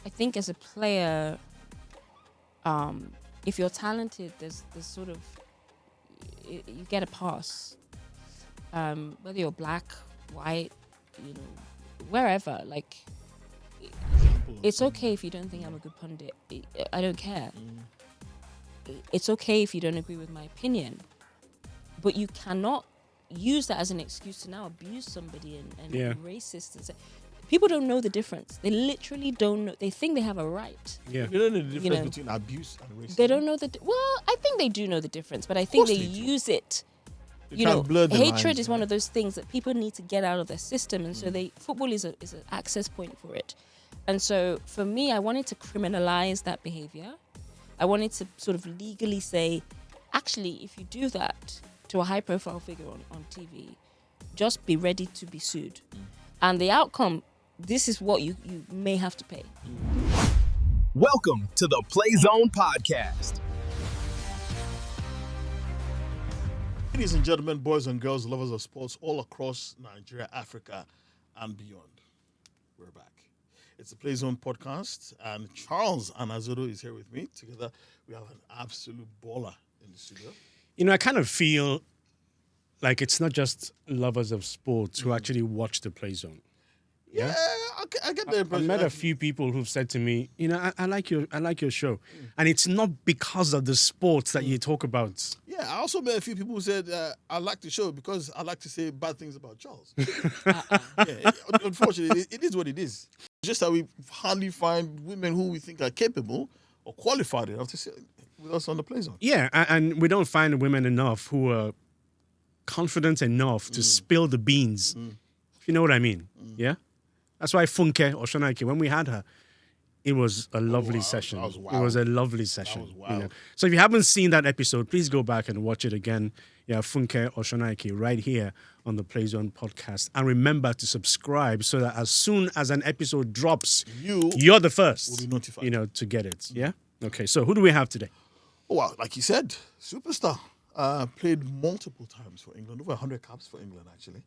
I think as a player, if you're talented, there's sort of you get a pass. Whether you're black, white, wherever. Like, it's okay if you don't think I'm a good pundit. I don't care. It's okay if you don't agree with my opinion, but you cannot use that as an excuse to now abuse somebody and be racist and say. People don't know the difference. They literally don't know. They think they have a right. Yeah. You don't know the difference between abuse and racism. They don't know well, I think they do know the difference, but I think they use it. Hatred is one of those things that people need to get out of their system, and so football is an access point for it. And so for me, I wanted to criminalize that behavior. I wanted to sort of legally say, actually, if you do that to a high-profile figure on TV, just be ready to be sued. And the outcome, this is what you may have to pay. Welcome to the Playzone podcast. Ladies and gentlemen, boys and girls, lovers of sports all across Nigeria, Africa, and beyond, we're back. It's the Playzone podcast, and Charles Anazodo is here with me. Together, we have an absolute baller in the studio. I kind of feel like it's not just lovers of sports who actually watch the Playzone. Yeah, I get the impression. I met a few people who've said to me, I like your show, and it's not because of the sports that you talk about. Yeah, I also met a few people who said I like the show because I like to say bad things about Charles. Unfortunately, it is what it is. Just that we hardly find women who we think are capable or qualified enough to sit with us on the Playzone. Yeah, and we don't find women enough who are confident enough to spill the beans. If you know what I mean. Yeah? That's why Funke or Shonaike, when we had her, it was a lovely session. That was wild. It was a lovely session. That was wild. So if you haven't seen that episode, please go back and watch it again. Yeah, Funke or Shonaike right here on the Playzone podcast. And remember to subscribe so that as soon as an episode drops, you're the first will be notified. to get it. Yeah? Okay, so who do we have today? Oh, well, like you said, superstar. Played multiple times for England, over 100 caps for England, actually.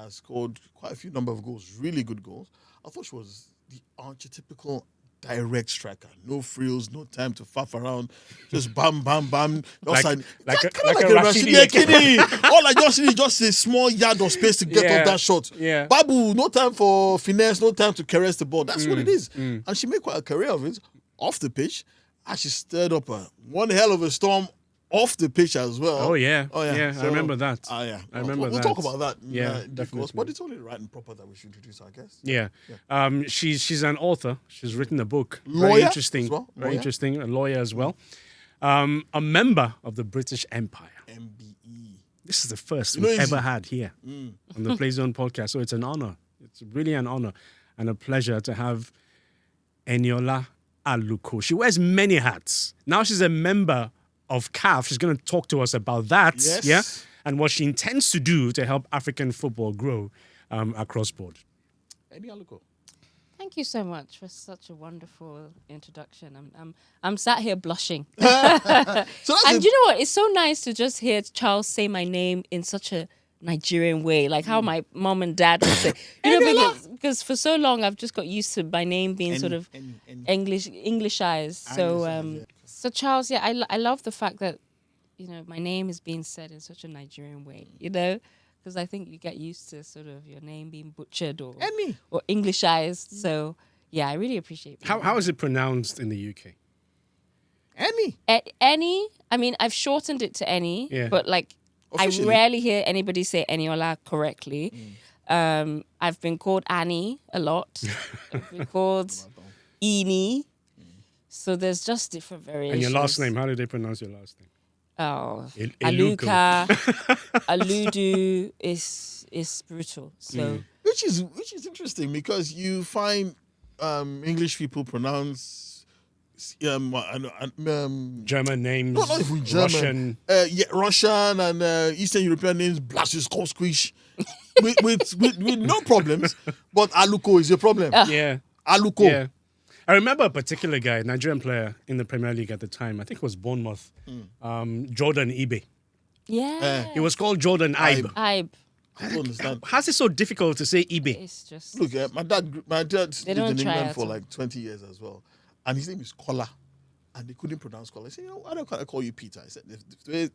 Scored quite a few number of goals, really good goals. I thought she was the archetypical direct striker. No frills, no time to faff around. Just bam, bam, bam. Like a Rashidi Yekini. All I just need is just a small yard of space to get off that shot. Yeah. Babu, no time for finesse, no time to caress the ball. That's what it is. And she made quite a career of it off the pitch. And she stirred up one hell of a storm off the pitch as well. Oh, yeah. So, I remember that. I remember we'll that. talk about that. Definitely. But it's only right and proper that we should introduce her, I guess. Yeah. She's an author. She's written a book. Lawyer Very interesting. as well. Very interesting. A lawyer as well. A member of the British Empire. MBE. This is the first we've ever had here on the Playzone podcast. So it's an honor. It's really an honor and a pleasure to have Eniola Aluko. She wears many hats. Now she's a member of CAF. She's going to talk to us about that, and what she intends to do to help African football grow across board. Eniola Aluko. Thank you so much for such a wonderful introduction. I'm sat here blushing. So and you know what? It's so nice to just hear Charles say my name in such a Nigerian way, like how my mom and dad would say. Because for so long I've just got used to my name being sort of Englishized. So Charles, I love the fact that my name is being said in such a Nigerian way. Because I think you get used to sort of your name being butchered or Englishized. So yeah, I really appreciate it. How is it pronounced in the UK? Any. I mean, I've shortened it to Any, but officially, I rarely hear anybody say Eniola correctly. I've been called Annie a lot. I've been called Eni. So there's just different variations. And your last name, how do they pronounce your last name? Oh, Aluka, Aludu is brutal. So which is interesting because you find English people pronounce German names, not even German, Russian and Eastern European names, Blasis, Squish, with no problems. But Aluko is a problem. Aluko. Yeah. I remember a particular guy, a Nigerian player in the Premier League at the time. I think it was Bournemouth. Jordan Ibe. Yeah. He was called Jordan Ibe. I don't understand. How's it so difficult to say Ibe? It's just Look, my dad lived don't in try England at for all. like 20 years as well. And his name is Kola. And they couldn't pronounce Kola. I said, why don't I call you Peter? I said, the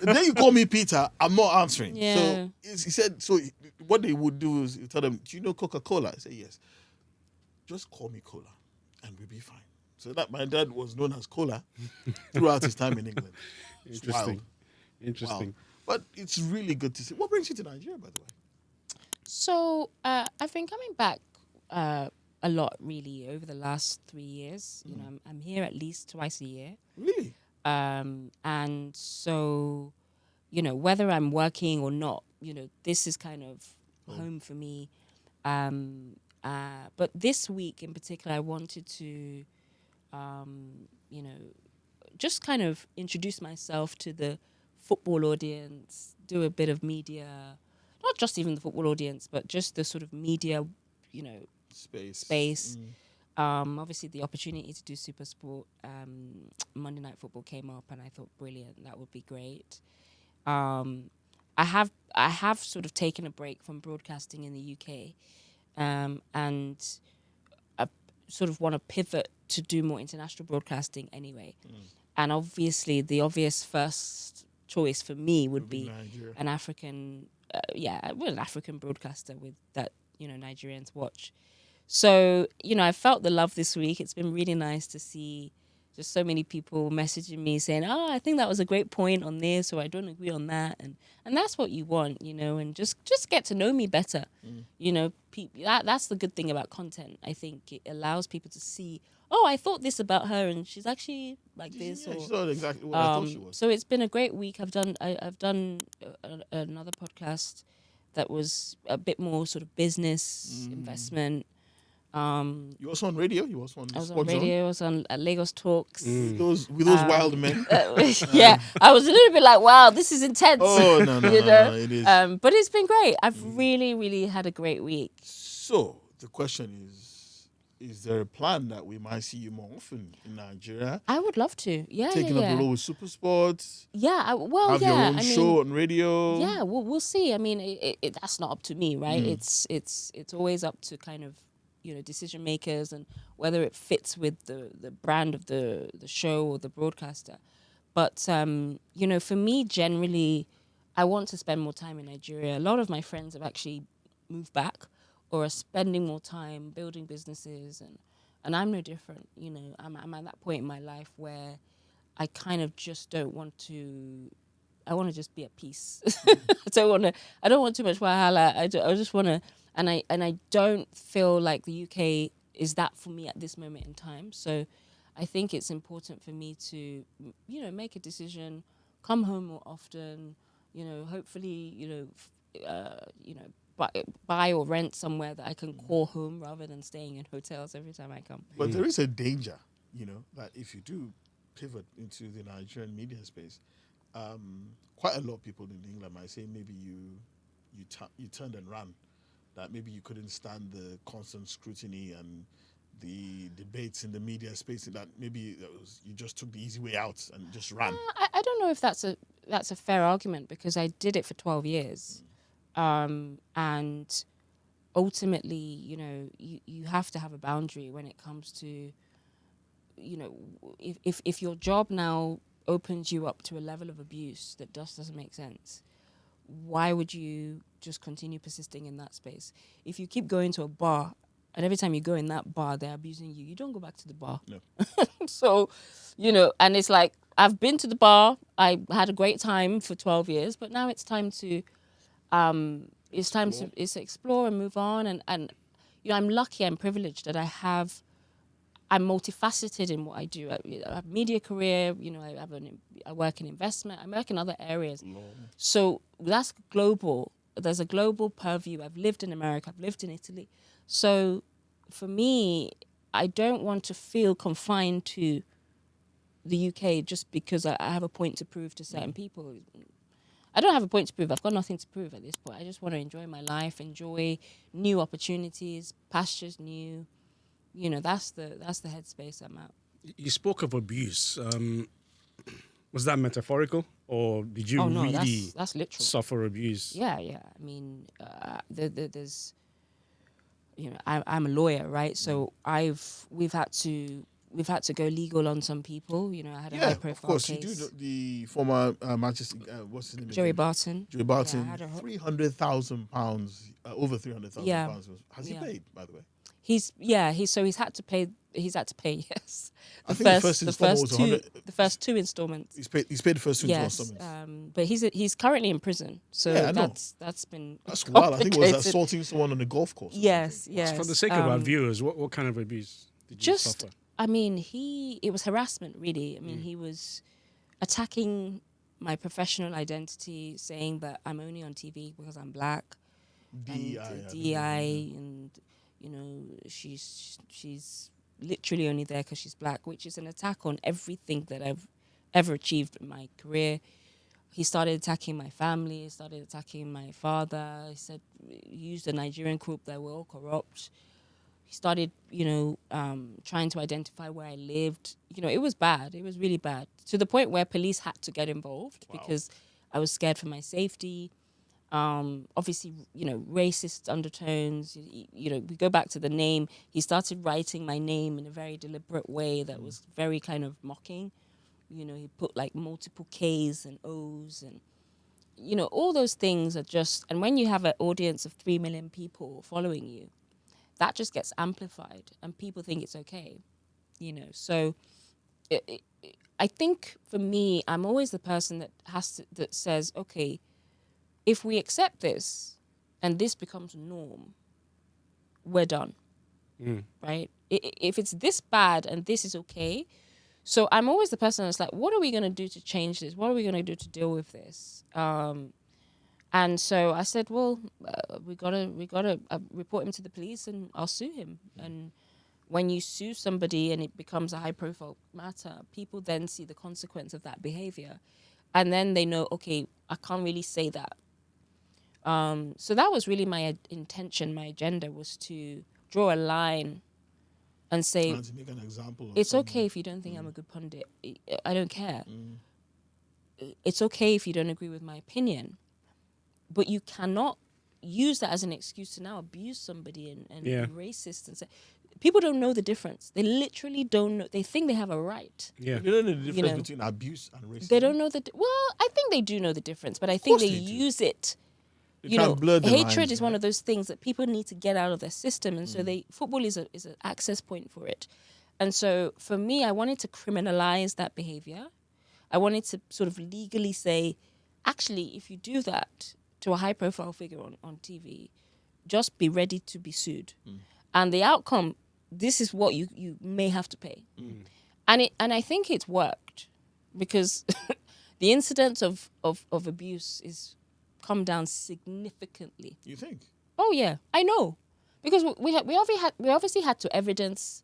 day you call me Peter, I'm not answering. Yeah. So he said, so what they would do is you tell them, do you know Coca-Cola? I said, yes. Just call me Cola and we'll be fine. So that my dad was known as Cola throughout his time in England. It's Interesting. wild. Interesting. Wow. But it's really good to see. What brings you to Nigeria, by the way? So I've been coming back a lot, really, over the last 3 years. You know, I'm here at least twice a year. Really? And so, you know, whether I'm working or not, you know, this is kind of home for me. But this week in particular, I wanted to, you know, just kind of introduce myself to the football audience, do a bit of media, not just even the football audience, but just the sort of media, you know, space. Obviously, the opportunity to do Super Sport, Monday Night Football came up, and I thought, brilliant, that would be great. I have sort of taken a break from broadcasting in the UK, and I sort of want to pivot to do more international broadcasting anyway. And obviously, the obvious first choice for me would be Nigeria. an African, an African broadcaster with that, you know, Nigerians watch. So, you know, I felt the love this week. It's been really nice to see just so many people messaging me saying, "Oh, I think that was a great point on this," or "I don't agree on that," and that's what you want, you know, and just get to know me better. You know, that's the good thing about content. I think it allows people to see, oh, I thought this about her, and she's actually like this. Yeah, or, she's not exactly what I thought she was. So it's been a great week. I've done another podcast that was a bit more sort of business investment. You also on radio? You also on I was Sports on Zone? radio. I was on Lagos Talks. With those wild men? Yeah, I was a little bit like, wow, this is intense. Oh, no, you know? it is. But it's been great. I've really, really had a great week. So, the question is there a plan that we might see you more often in Nigeria? I would love to. Yeah, Taking up a role with Super Sports? Yeah, Have your own show on radio? Yeah, we'll see. I mean, that's not up to me, right? It's always up to kind of, you know, decision makers and whether it fits with the brand of the show or the broadcaster. But, you know, for me, generally, I want to spend more time in Nigeria. A lot of my friends have actually moved back or are spending more time building businesses. And I'm no different. You know, I'm at that point in my life where I kind of just don't want to... I want to just be at peace. I don't want too much wahala. I just want to... And I don't feel like the UK is that for me at this moment in time. So I think it's important for me to, you know, make a decision, come home more often, you know, hopefully, you know, buy or rent somewhere that I can call home rather than staying in hotels every time I come. But there is a danger, you know, that if you do pivot into the Nigerian media space, quite a lot of people in England might say maybe you turned and ran. That maybe you couldn't stand the constant scrutiny and the debates in the media space, that maybe you just took the easy way out and just ran. I don't know if that's a fair argument, because I did it for 12 years. And ultimately, you know, you have to have a boundary when it comes to, you know, if your job now opens you up to a level of abuse that just doesn't make sense, why would you just continue persisting in that space? If you keep going to a bar and every time you go in that bar, they're abusing you, you don't go back to the bar. No. So, you know, and it's like, I've been to the bar, I had a great time for 12 years, but now it's time to explore and move on. And you know, I'm lucky, I'm privileged that I'm multifaceted in what I do. I have a media career, you know, I work in investment, I work in other areas. So that's global. There's a global purview. I've lived in America, I've lived in Italy. So for me, I don't want to feel confined to the UK just because I have a point to prove to certain people. I don't have a point to prove. I've got nothing to prove at this point. I just want to enjoy my life, enjoy new opportunities, pastures new. You know, that's the headspace I'm at. You spoke of abuse. Was that metaphorical? or did you Oh no, really that's literal. suffer abuse? Yeah. I mean, there's, I'm a lawyer, right? So we've had to go legal on some people. I had a high Yeah, of profile course. case. You do the former Manchester, what's his name Joey again? Barton. Joey Yeah, Barton, I had a £300,000, over £300,000. Yeah. Has he Yeah. paid, by the way? He's had to pay. He's had to pay. Yes, I think the first installment was 100. the first two installments. He's paid the first two Yes, installments. but he's currently in prison, so Yeah, I know. that's been That's wild. I think it was complicated. assaulting someone on the golf course. Or Yes, something. yes. For the sake of our viewers, what kind of abuse did you Just, suffer? I mean, it was harassment, really. I mean, he was attacking my professional identity, saying that I'm only on TV because I'm black, DEI, and I DEI, and she's literally only there because she's black, which is an attack on everything that I've ever achieved in my career. He started attacking my family. He started attacking my father. He said he used a Nigerian group that were all corrupt. He started, trying to identify where I lived. It was bad. It was really bad, to the point where police had to get involved because I was scared for my safety. Obviously, racist undertones. We go back to the name. He started writing my name in a very deliberate way that was very kind of mocking. He put like multiple K's and O's, and all those things are just. And when you have an audience of 3 million people following you, that just gets amplified, and people think it's okay. So I think for me, I'm always the person that says, okay, if we accept this and this becomes norm, we're done, right? If it's this bad and this is okay, so I'm always the person that's like, what are we going to do to change this? What are we going to do to deal with this? And so I said, well, we gotta report him to the police, and I'll sue him. And when you sue somebody and it becomes a high-profile matter, people then see the consequence of that behavior, and then they know, okay, I can't really say that. So that was really my intention. My agenda was to draw a line and say, And to make an example of it's someone. okay if you don't think I'm a good pundit. I don't care. It's okay if you don't agree with my opinion. But you cannot use that as an excuse to now abuse somebody and be racist and say, people don't know the difference. They literally don't know. They think they have a right. Yeah. You don't know the difference between abuse and racism. They don't know well, I think they do know the difference, but I think they they do. use it. They try and blur the Hatred lines, is one right? of those things that people need to get out of their system, and so football is an access point for it. And so for me, I wanted to criminalize that behavior. I wanted to sort of legally say, actually, if you do that to a high-profile figure on TV, just be ready to be sued. And the outcome, this is what you may have to pay. And I think it's worked, because the incidence of abuse is come down significantly. You think? Oh yeah, I know, because we obviously had to evidence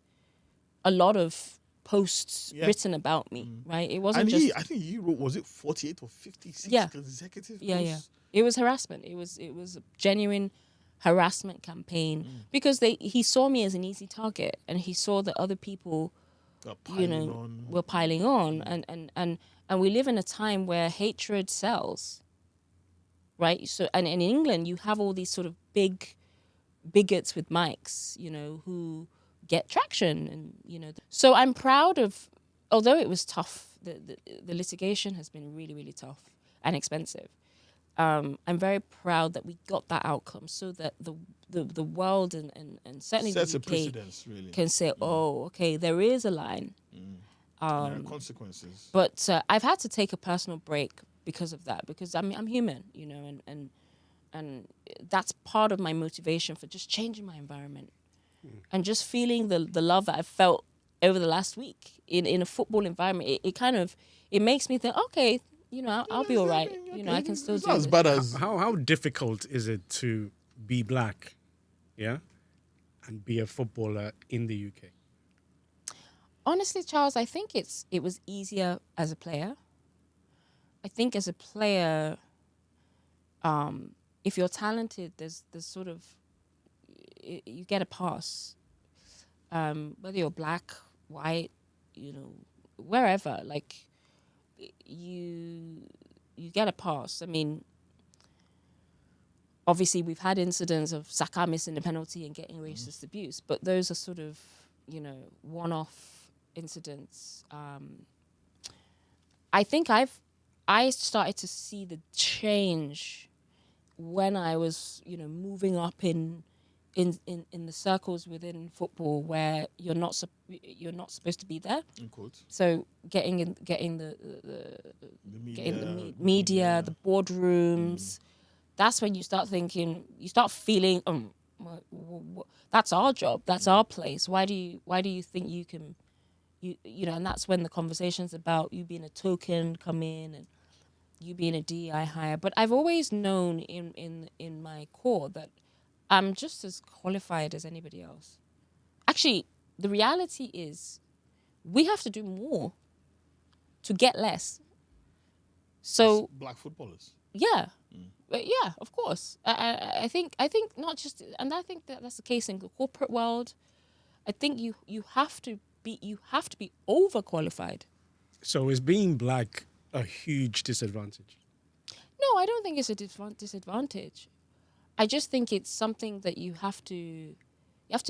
a lot of posts written about me, right? It wasn't And just I think he wrote, was it 48 or 56 consecutive yeah. posts? It was harassment. It was a genuine harassment campaign, because he saw me as an easy target, and he saw that other people, were piling on, and we live in a time where hatred sells, right? So and in England you have all these sort of big bigots with mics, who get traction, and so I'm proud of, although it was tough, the litigation has been really, really tough and expensive. I'm very proud that we got that outcome, so that the world and certainly Sets the a UK precedence, really. can say, oh, okay, there is a line. And there are consequences. But I've had to take a personal break because of that, because I'm human, and that's part of my motivation for just changing my environment and just feeling the love that I've felt over the last week in a football environment. It kind of, it makes me think, okay, I'll be all right. I can still It's do not this. as bad as How difficult is it to be black, and be a footballer in the UK? Honestly, Charles, I think it was easier as a player. I think as a player, if you're talented, there's sort of, you get a pass. Whether you're black, white, wherever, like get a pass. I mean, obviously we've had incidents of Saka missing the penalty and getting racist abuse, but those are sort of, one-off incidents. I think I started to see the change when I was, moving up in the circles within football where you're not supposed to be there. In quotes. So getting the media, the boardrooms. That's when you start thinking, you start feeling, that's our job, that's our place. Why do you think you can, and that's when the conversations about you being a token come in and you being a DEI hire. But I've always known in my core that I'm just as qualified as anybody else. Actually, the reality is we have to do more to get less. So Black footballers. yeah. Yeah, of course. I think not just, and I think that's the case in the corporate world. I think you have to be overqualified. So is being black a huge disadvantage? No, I don't think it's a disadvantage. I just think it's something that you have to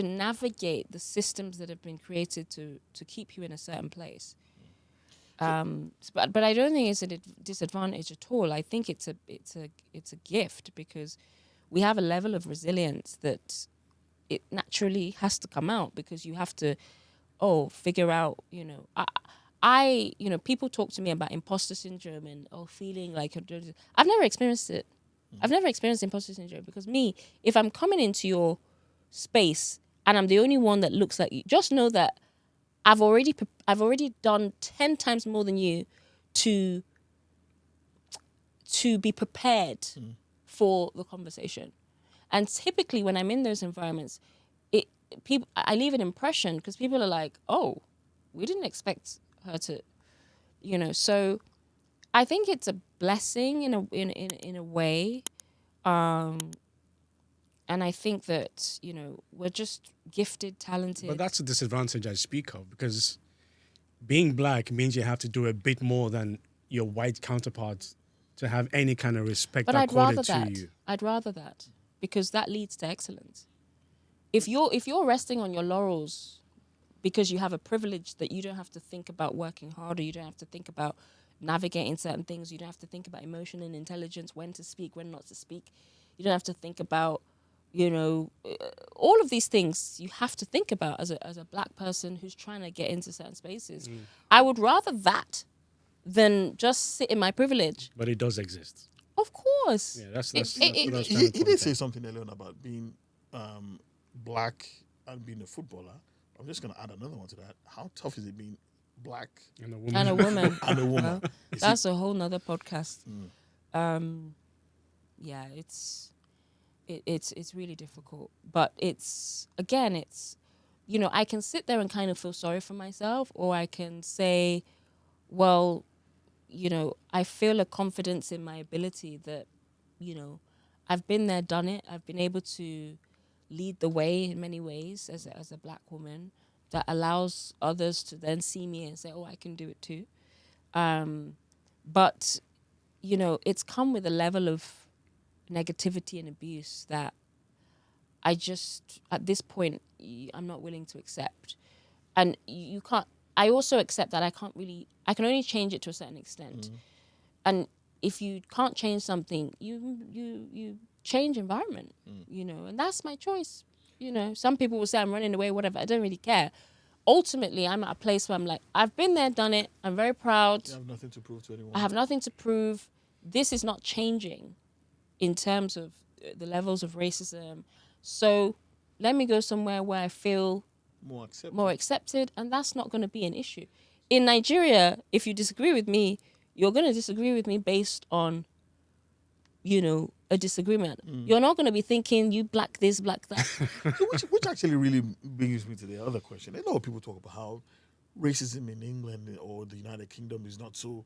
navigate the systems that have been created to keep you in a certain place. But I don't think it's a disadvantage at all. I think it's a gift because we have a level of resilience that it naturally has to come out because you have to figure out, I people talk to me about imposter syndrome and feeling like I've never experienced it. I've never experienced imposter syndrome because if I'm coming into your space and I'm the only one that looks like you, just know that I've already done 10 times more than you to be prepared for the conversation. And typically when I'm in those environments, I leave an impression because people are like, "Oh, we didn't expect her to," So I think it's a blessing in a way. And I think that, we're just gifted, talented. But that's a disadvantage I speak of because being black means you have to do a bit more than your white counterparts to have any kind of respect accorded to you. I'd rather that because that leads to excellence. If you're resting on your laurels because you have a privilege that you don't have to think about working harder, you don't have to think about navigating certain things, you don't have to think about emotion and intelligence, when to speak, when not to speak, you don't have to think about all of these things you have to think about as a black person who's trying to get into certain spaces. I would rather that than just sit in my privilege. But it does exist. Of course. Yeah, that's He did say something earlier on about being black and being a footballer. I'm just going to add another one to that. How tough is it being black And a woman. And a woman. and a woman? Well, that's a whole nother podcast. Yeah, it's really difficult. But it's I can sit there and kind of feel sorry for myself, or I can say, well, I feel a confidence in my ability that, I've been there, done it. I've been able to lead the way in many ways as a black woman that allows others to then see me and say, oh, I can do it too. But, it's come with a level of negativity and abuse that I just, at this point, I'm not willing to accept. And you can't, I also accept that I can only change it to a certain extent. And if you can't change something, you change environment, and that's my choice. Some people will say I'm running away, whatever. I don't really care. Ultimately, I'm at a place where I'm like, I've been there, done it. I'm very proud. You have nothing to prove to anyone. I have nothing to prove. This is not changing in terms of the levels of racism. So let me go somewhere where I feel more accepted, and that's not going to be an issue. In Nigeria, if you disagree with me, you're going to disagree with me based on, a disagreement. You're not going to be thinking you black this, black that. So which actually really brings me to the other question. A lot of people talk about how racism in England or the United Kingdom is not so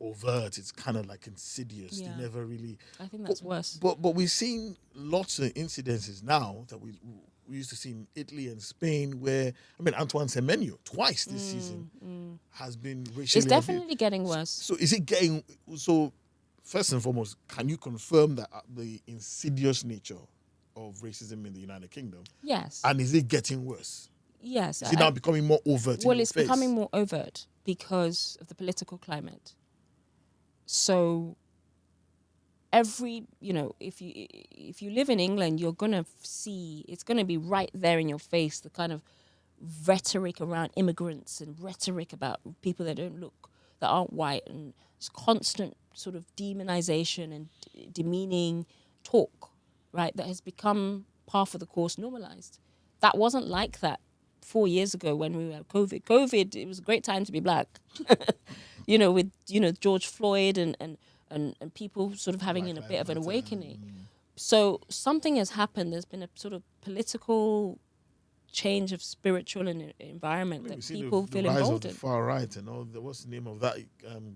overt. It's kind of like insidious. Yeah. They never really. I think that's worse. But we've seen lots of incidences now that we used to see in Italy and Spain, where Antoine Semenyo twice this season has been racially. It's definitely getting worse. So is it getting first and foremost, can you confirm that the insidious nature of racism in the United Kingdom? Yes. And is it getting worse? Yes. Is it now becoming more overt? Well, it's becoming more overt because of the political climate. So if you live in England, you're gonna see, it's gonna be right there in your face, the kind of rhetoric around immigrants and rhetoric about people that aren't white, and it's constant sort of demonization and demeaning talk, right? That has become par for the course, normalized. That wasn't like that 4 years ago when we had COVID. COVID, it was a great time to be black, with George Floyd and people sort of having a bit of an awakening. So something has happened. There's been a sort of political change of spiritual and environment that people feel emboldened. The rise of the far right and all. What's the name of that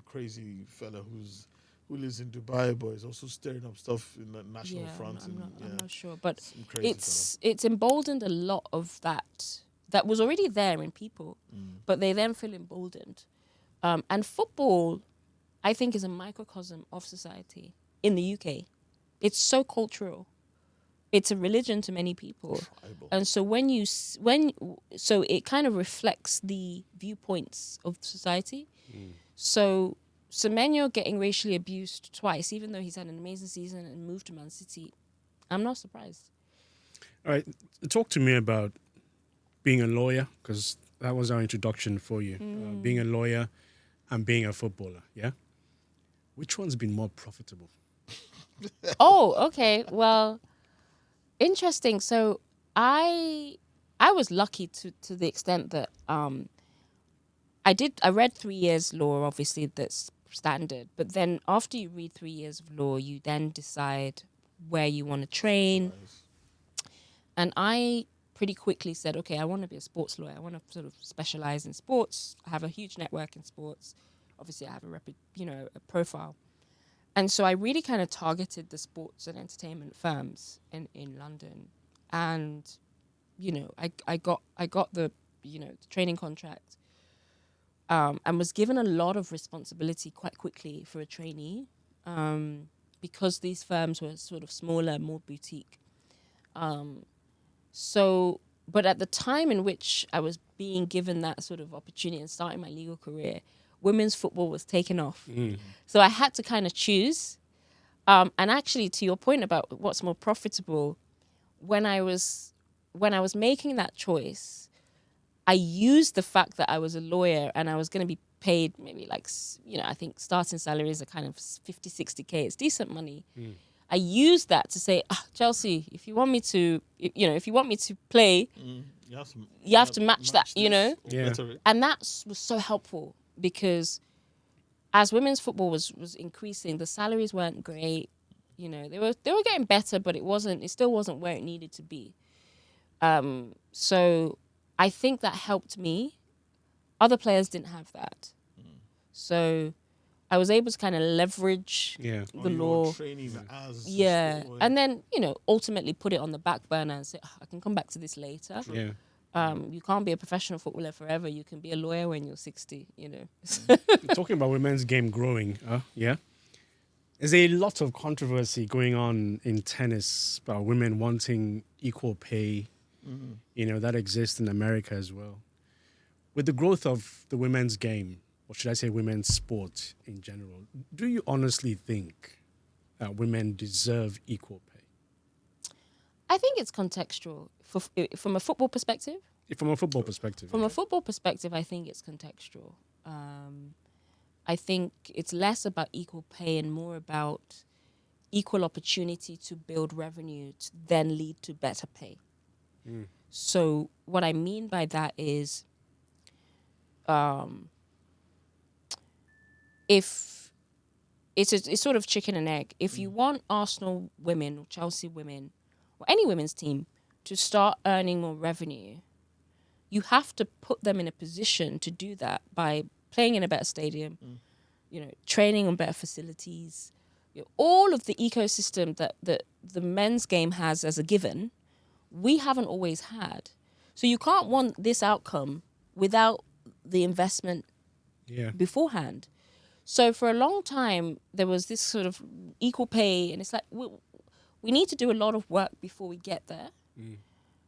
crazy fella who lives in Dubai, but is also stirring up stuff in the National Front? I'm not sure, but it's emboldened a lot of that was already there in people, but they then feel emboldened. And football, I think, is a microcosm of society in the UK. It's so cultural. It's a religion to many people. Tribal. And so so it kind of reflects the viewpoints of society. So Semenyo getting racially abused twice, even though he's had an amazing season and moved to Man City, I'm not surprised. All right, talk to me about being a lawyer, because that was our introduction for you. Being a lawyer and being a footballer, yeah? Which one's been more profitable? Oh, okay. Well, interesting. So I was lucky to the extent that I read 3 years law, obviously that's standard, but then after you read 3 years of law, you then decide where you want to train. And I pretty quickly said, okay, I want to be a sports lawyer. I want to sort of specialize in sports. I have a huge network in sports. Obviously, I have a profile. And so I really kind of targeted the sports and entertainment firms in London. And, I got the training contract and was given a lot of responsibility quite quickly for a trainee because these firms were sort of smaller, more boutique. But at the time in which I was being given that sort of opportunity and starting my legal career, women's football was taken off. So I had to kind of choose. And actually, to your point about what's more profitable, when I was making that choice, I used the fact that I was a lawyer and I was going to be paid maybe I think starting salaries are kind of 50, 60K. It's decent money. I used that to say, Chelsea, if you want me to play, you have to match that, Yeah. And that was so helpful because as women's football was increasing, the salaries weren't great. They were getting better, but it still wasn't where it needed to be. So I think that helped me. Other players didn't have that. So I was able to kind of leverage the law. And then, ultimately put it on the back burner and say, I can come back to this later. Yeah. You can't be a professional footballer forever. You can be a lawyer when you're 60, Talking about women's game growing, there's a lot of controversy going on in tennis about women wanting equal pay. That exists in America as well. With the growth of the women's game, or should I say women's sport in general, do you honestly think that women deserve equal pay? I think it's contextual. From a football perspective? From a football perspective. From a football perspective, I think it's contextual. I think it's less about equal pay and more about equal opportunity to build revenue to then lead to better pay. So what I mean by that is if it's sort of chicken and egg. If you want Arsenal women or Chelsea women or any women's team to start earning more revenue, you have to put them in a position to do that by playing in a better stadium, training on better facilities, all of the ecosystem that the men's game has as a given, we haven't always had. So you can't want this outcome without the investment beforehand. So for a long time, there was this sort of equal pay, and it's like we need to do a lot of work before we get there.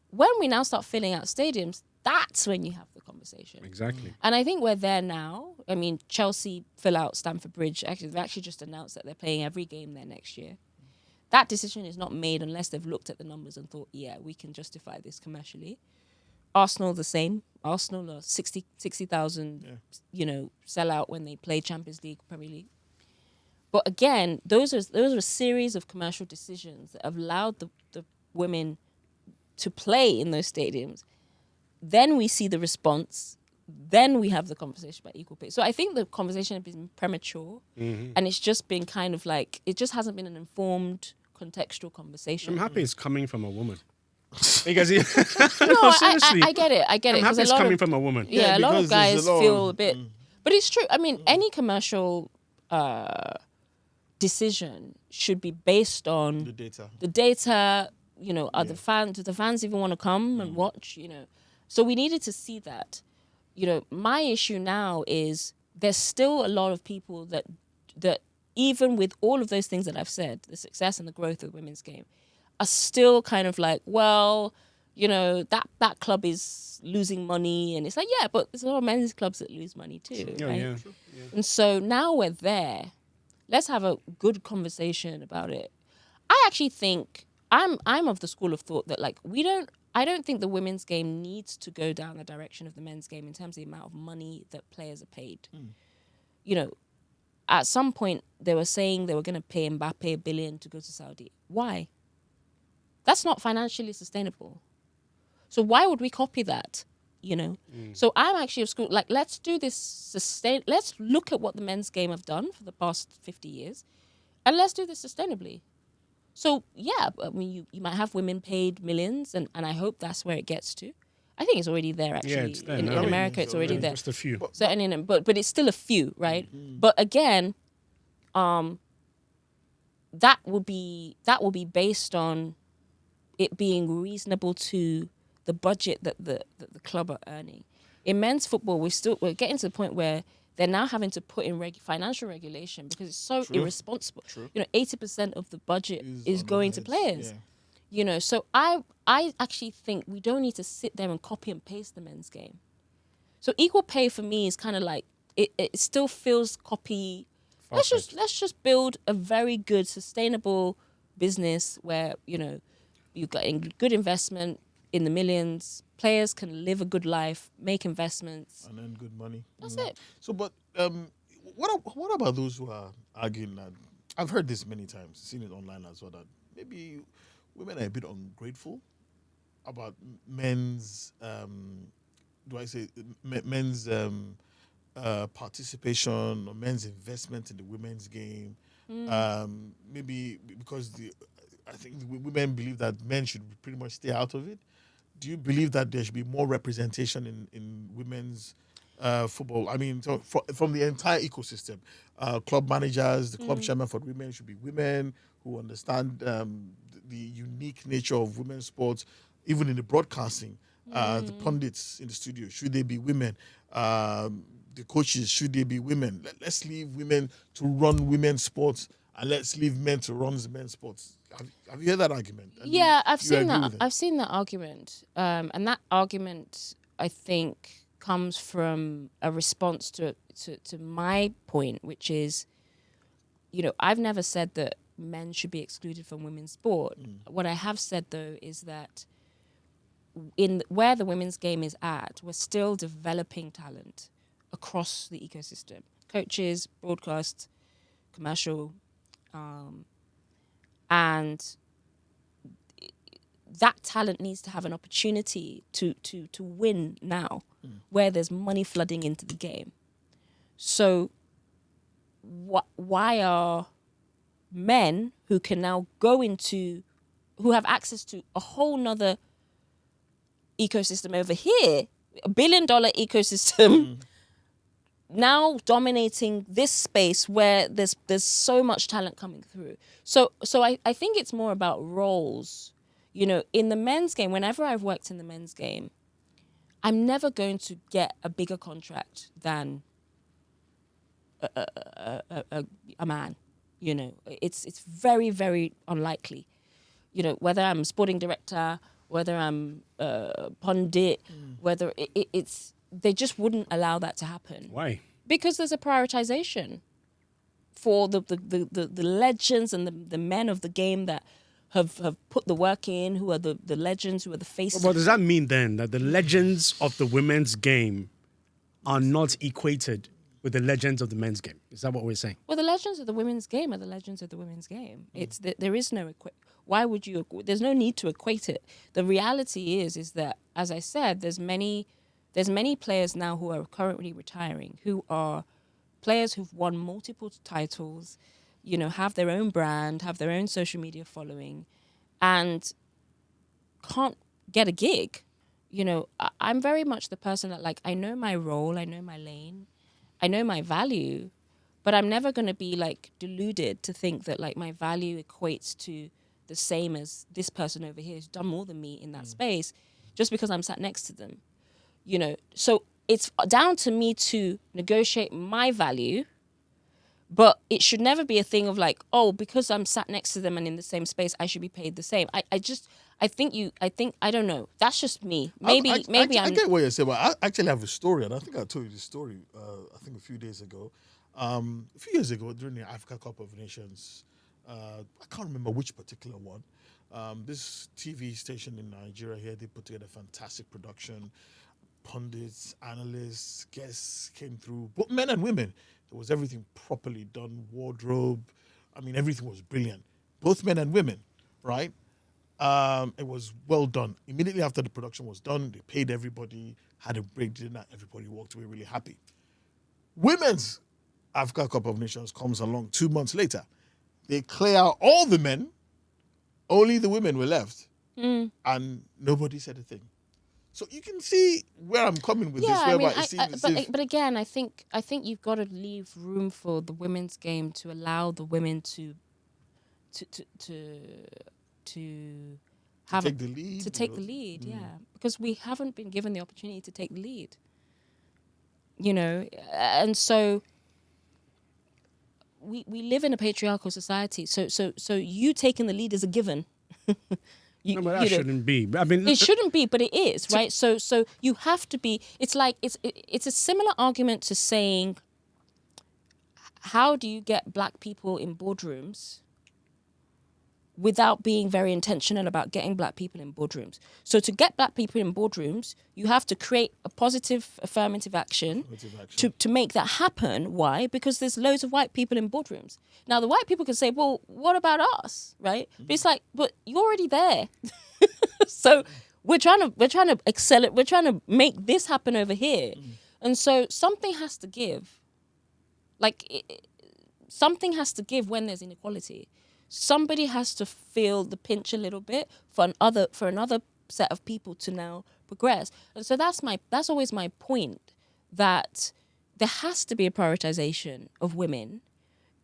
When we now start filling out stadiums, that's when you have the conversation. Exactly. And I think we're there now. I mean, Chelsea fill out Stamford Bridge. Actually, they've actually just announced that they're playing every game there next year. That decision is not made unless they've looked at the numbers and thought, yeah, we can justify this commercially. Arsenal the same. Arsenal are 60,000, sell out when they play Champions League, Premier League. But again, those are a series of commercial decisions that have allowed the women to play in those stadiums. Then we see the response. Then we have the conversation about equal pay. So I think the conversation has been premature, and it's just been kind of like, it just hasn't been an informed, contextual conversation. I'm happy it's coming from a woman. Because no, seriously, I get it. I'm happy it's coming from a woman. Yeah, a lot of guys feel a bit, but it's true. I mean, any commercial decision should be based on The data. The data, are the fans? Do the fans even want to come and watch? So we needed to see that. My issue now is there's still a lot of people that even with all of those things that I've said, the success and the growth of the women's game, are still kind of like, well, that club is losing money, and it's like, yeah, but there's a lot of men's clubs that lose money too, right? Yeah. And so now we're there. Let's have a good conversation about it. I actually think I'm of the school of thought that I don't think the women's game needs to go down the direction of the men's game in terms of the amount of money that players are paid. At some point they were saying they were going to pay Mbappe $1 billion to go to Saudi. Why? That's not financially sustainable. So why would we copy that? So I'm actually of school, let's do this let's look at what the men's game have done for the past 50 years, and let's do this sustainably. So yeah, I mean, you might have women paid millions, and I hope that's where it gets to. I think it's already there, actually. Yeah, it's there in now. America, it's already there. Just a few. Certainly, but it's still a few, right? But again, that will be based on it being reasonable to the budget that the club are earning. In men's football, we're getting to the point where they're now having to put in financial regulation because it's so irresponsible. 80% of the budget is going to players. Yeah. So I actually think we don't need to sit there and copy and paste the men's game. So equal pay for me is kind of like it still feels copy. Let's just build a very good, sustainable business where you've got good investment in the millions. Players can live a good life, make investments, and earn good money. That's it. So, but what about those who are arguing that? I've heard this many times, seen it online as well, that maybe women are a bit ungrateful about men's. Men's participation or men's investment in the women's game? Maybe because I think the women believe that men should pretty much stay out of it. Do you believe that there should be more representation in women's football? I mean, so from the entire ecosystem, club managers, the club chairman for women should be women who understand the unique nature of women's sports, even in the broadcasting. The pundits in the studio, should they be women? The coaches, should they be women? Let's leave women to run women's sports, and let's leave men to run men's sports. Have you heard that argument? Yeah, I've seen that. I've seen that argument, and that argument, I think, comes from a response to my point, which is, I've never said that men should be excluded from women's sport. What I have said, though, is that in where the women's game is at, we're still developing talent across the ecosystem: coaches, broadcast, commercial. And that talent needs to have an opportunity to win now, where there's money flooding into the game. So why are men who can now who have access to a whole nother ecosystem over here, $1 billion ecosystem, now dominating this space where there's so much talent coming through. So I think it's more about roles. In the men's game, whenever I've worked in the men's game, I'm never going to get a bigger contract than a man. You know, it's very, very unlikely. You know, whether I'm sporting director, whether I'm pundit, whether it's they just wouldn't allow that to happen. Why? Because there's a prioritization for the legends and the men of the game that have put the work in, who are the legends, who are the faces. But does that mean then that the legends of the women's game are not equated with the legends of the men's game? Is that what we're saying? Well, the legends of the women's game are the legends of the women's game. It's there is no why would you? There's no need to equate it. The reality is that, as I said, there's many players now who are currently retiring, who are players who've won multiple titles, you know, have their own brand, have their own social media following, and can't get a gig. You know, I'm very much the person that, like, I know my role, I know my lane, I know my value, but I'm never going to be, like, deluded to think that, like, my value equates to the same as this person over here who's done more than me in that space just because I'm sat next to them. You know, so it's down to me to negotiate my value, but it should never be a thing of like, oh, because I'm sat next to them and in the same space, I should be paid the same. I don't know. That's just me. I get what you're saying, but I actually have a story, and I think I told you this story, I think a few days ago. A few years ago, during the Africa Cup of Nations, I can't remember which particular one. This TV station in Nigeria here, they put together a fantastic production. Pundits, analysts, guests came through, both men and women. There was everything properly done, wardrobe. I mean, everything was brilliant. Both men and women, right? It was well done. Immediately after the production was done, they paid everybody, had a break dinner, everybody walked away really happy. Women's Africa Cup of Nations comes along 2 months later. They clear out all the men, only the women were left, and nobody said a thing. So you can see where I'm coming with this. But again, I think you've got to leave room for the women's game to allow the women to have take the lead. To take the lead, because we haven't been given the opportunity to take the lead. You know, and so we live in a patriarchal society. So you taking the lead is a given. No, but that shouldn't be. I mean, it shouldn't be, but it is, right? So you have to be. It's like it's a similar argument to saying, how do you get black people in boardrooms without being very intentional about getting black people in boardrooms? So to get black people in boardrooms, you have to create a positive affirmative action. To make that happen. Why? Because there's loads of white people in boardrooms. Now the white people can say, well, what about us, right? But it's like, but you're already there. So we're trying to accelerate, we're trying to make this happen over here. And so something has to give. Something has to give when there's inequality. Somebody has to feel the pinch a little bit for another set of people to now progress. And so that's always my point, that there has to be a prioritization of women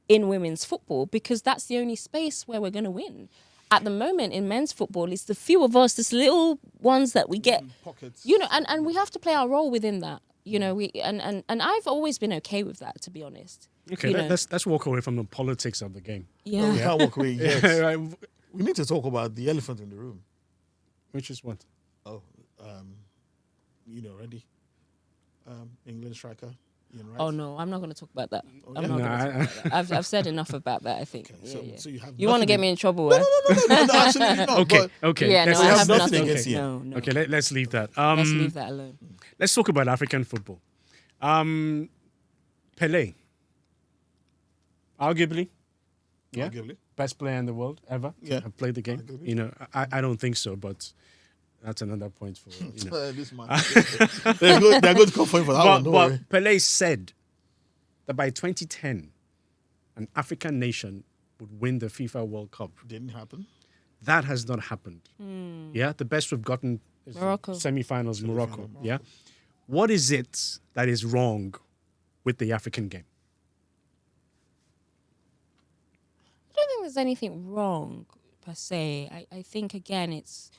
in women's football, because that's the only space where we're going to win. At the moment in men's football, it's the few of us, this little ones that we get, pockets. You know, and we have to play our role within that. You know, and I've always been okay with that, to be honest. Okay, let's walk away from the politics of the game. Yeah. No, we can't walk away yet. Right. We need to talk about the elephant in the room. Which is what? Oh, you know, Randy, England striker, Ian Wright. Oh no, I'm not going to talk about that. Okay. I'm not going to talk about that. I've said enough about that, I think. Okay, so you have you want to nothing get me in trouble? No, absolutely not. Okay. Yeah, no, I have nothing against you. No. Okay, let's leave that. Let's leave that alone. Let's talk about African football. Pelé, arguably, best player in the world ever. Yeah, have played the game. Arguably. You know, I don't think so, but that's another point for you know. This man. They're going to come for him for that one. Don't worry. But Pelé said that by 2010, an African nation would win the FIFA World Cup. Didn't happen. That has not happened. Yeah, the best we've gotten is Morocco. Semi-finals, Morocco. Yeah, what is it that is wrong with the African game? I don't think there's anything wrong per se. I think again it's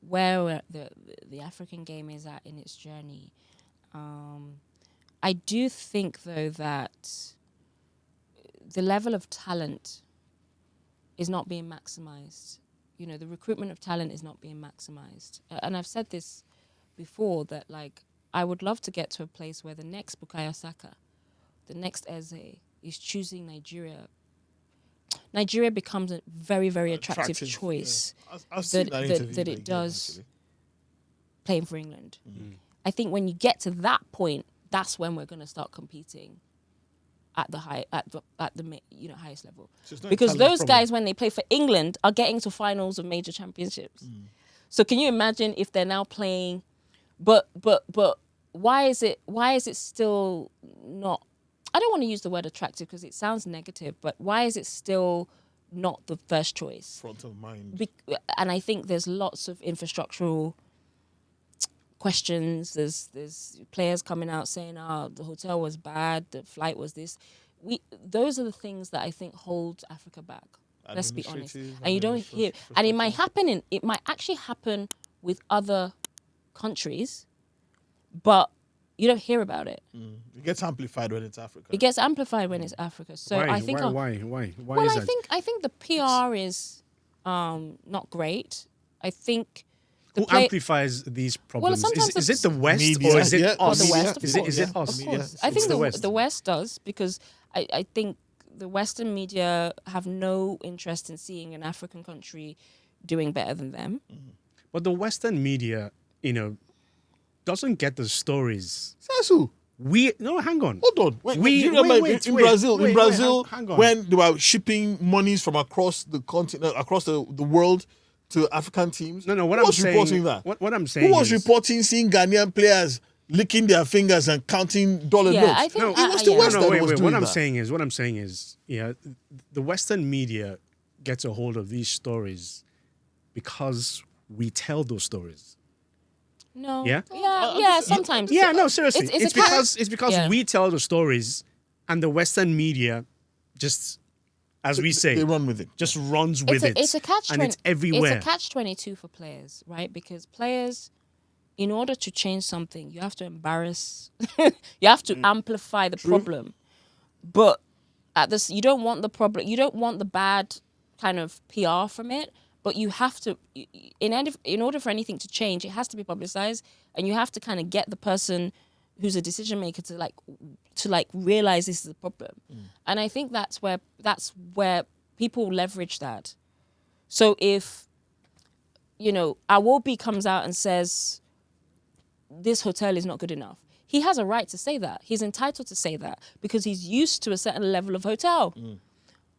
where the African game is at in its journey. I do think though that the level of talent is not being maximized. The recruitment of talent is not being maximized. And I've said this before, that like I would love to get to a place where the next Bukayo Saka, the next Eze is choosing Nigeria. Nigeria becomes a very, very attractive choice I've seen that interview that it does playing for England. I think when you get to that point, that's when we're going to start competing at the highest level. So because those guys, when they play for England, are getting to finals of major championships. So can you imagine if they're now playing? But why is it still not? I don't want to use the word attractive because it sounds negative. But why is it still not the first choice? Front of mind. And I think there's lots of infrastructural questions. There's players coming out saying, the hotel was bad, the flight was this. Those are the things that I think hold Africa back. Let's be honest. And you don't hear, and it might actually happen with other countries, but you don't hear about it. It gets amplified when it's Africa. It gets amplified when it's Africa. So why? I think Why well, is that? I think the PR is not great. I think who amplifies these problems? Sometimes is it the West media, or is it us? the West, Is it us? Of course. I think the West does, because I think the Western media have no interest in seeing an African country doing better than them. But the Western media, doesn't get the stories. Sasu. Hang on. Hold on. Wait, do you remember in Brazil, hang on. when they were shipping monies from across the continent, across the world to African teams? No, Who was reporting that? What I'm saying Who was reporting seeing Ghanaian players licking their fingers and counting dollar notes? I think it was the West that was doing What that. I'm saying is, the Western media gets a hold of these stories because we tell those stories. No. Yeah? Yeah, sometimes. Yeah, no, seriously. It's because we tell the stories, and the Western media just, as we say, they run with it. Just runs with it. It's a catch-22. And it's everywhere. It's a catch-22 for players, right? Because players, in order to change something, you have to embarrass, you have to amplify the problem. But you don't want the problem, you don't want the bad kind of PR from it. But you have to, in order for anything to change, it has to be publicized, and you have to kind of get the person who's a decision maker to realize this is a problem. And I think that's where people leverage that. So if Awobi comes out and says this hotel is not good enough, he has a right to say that. He's entitled to say that because he's used to a certain level of hotel.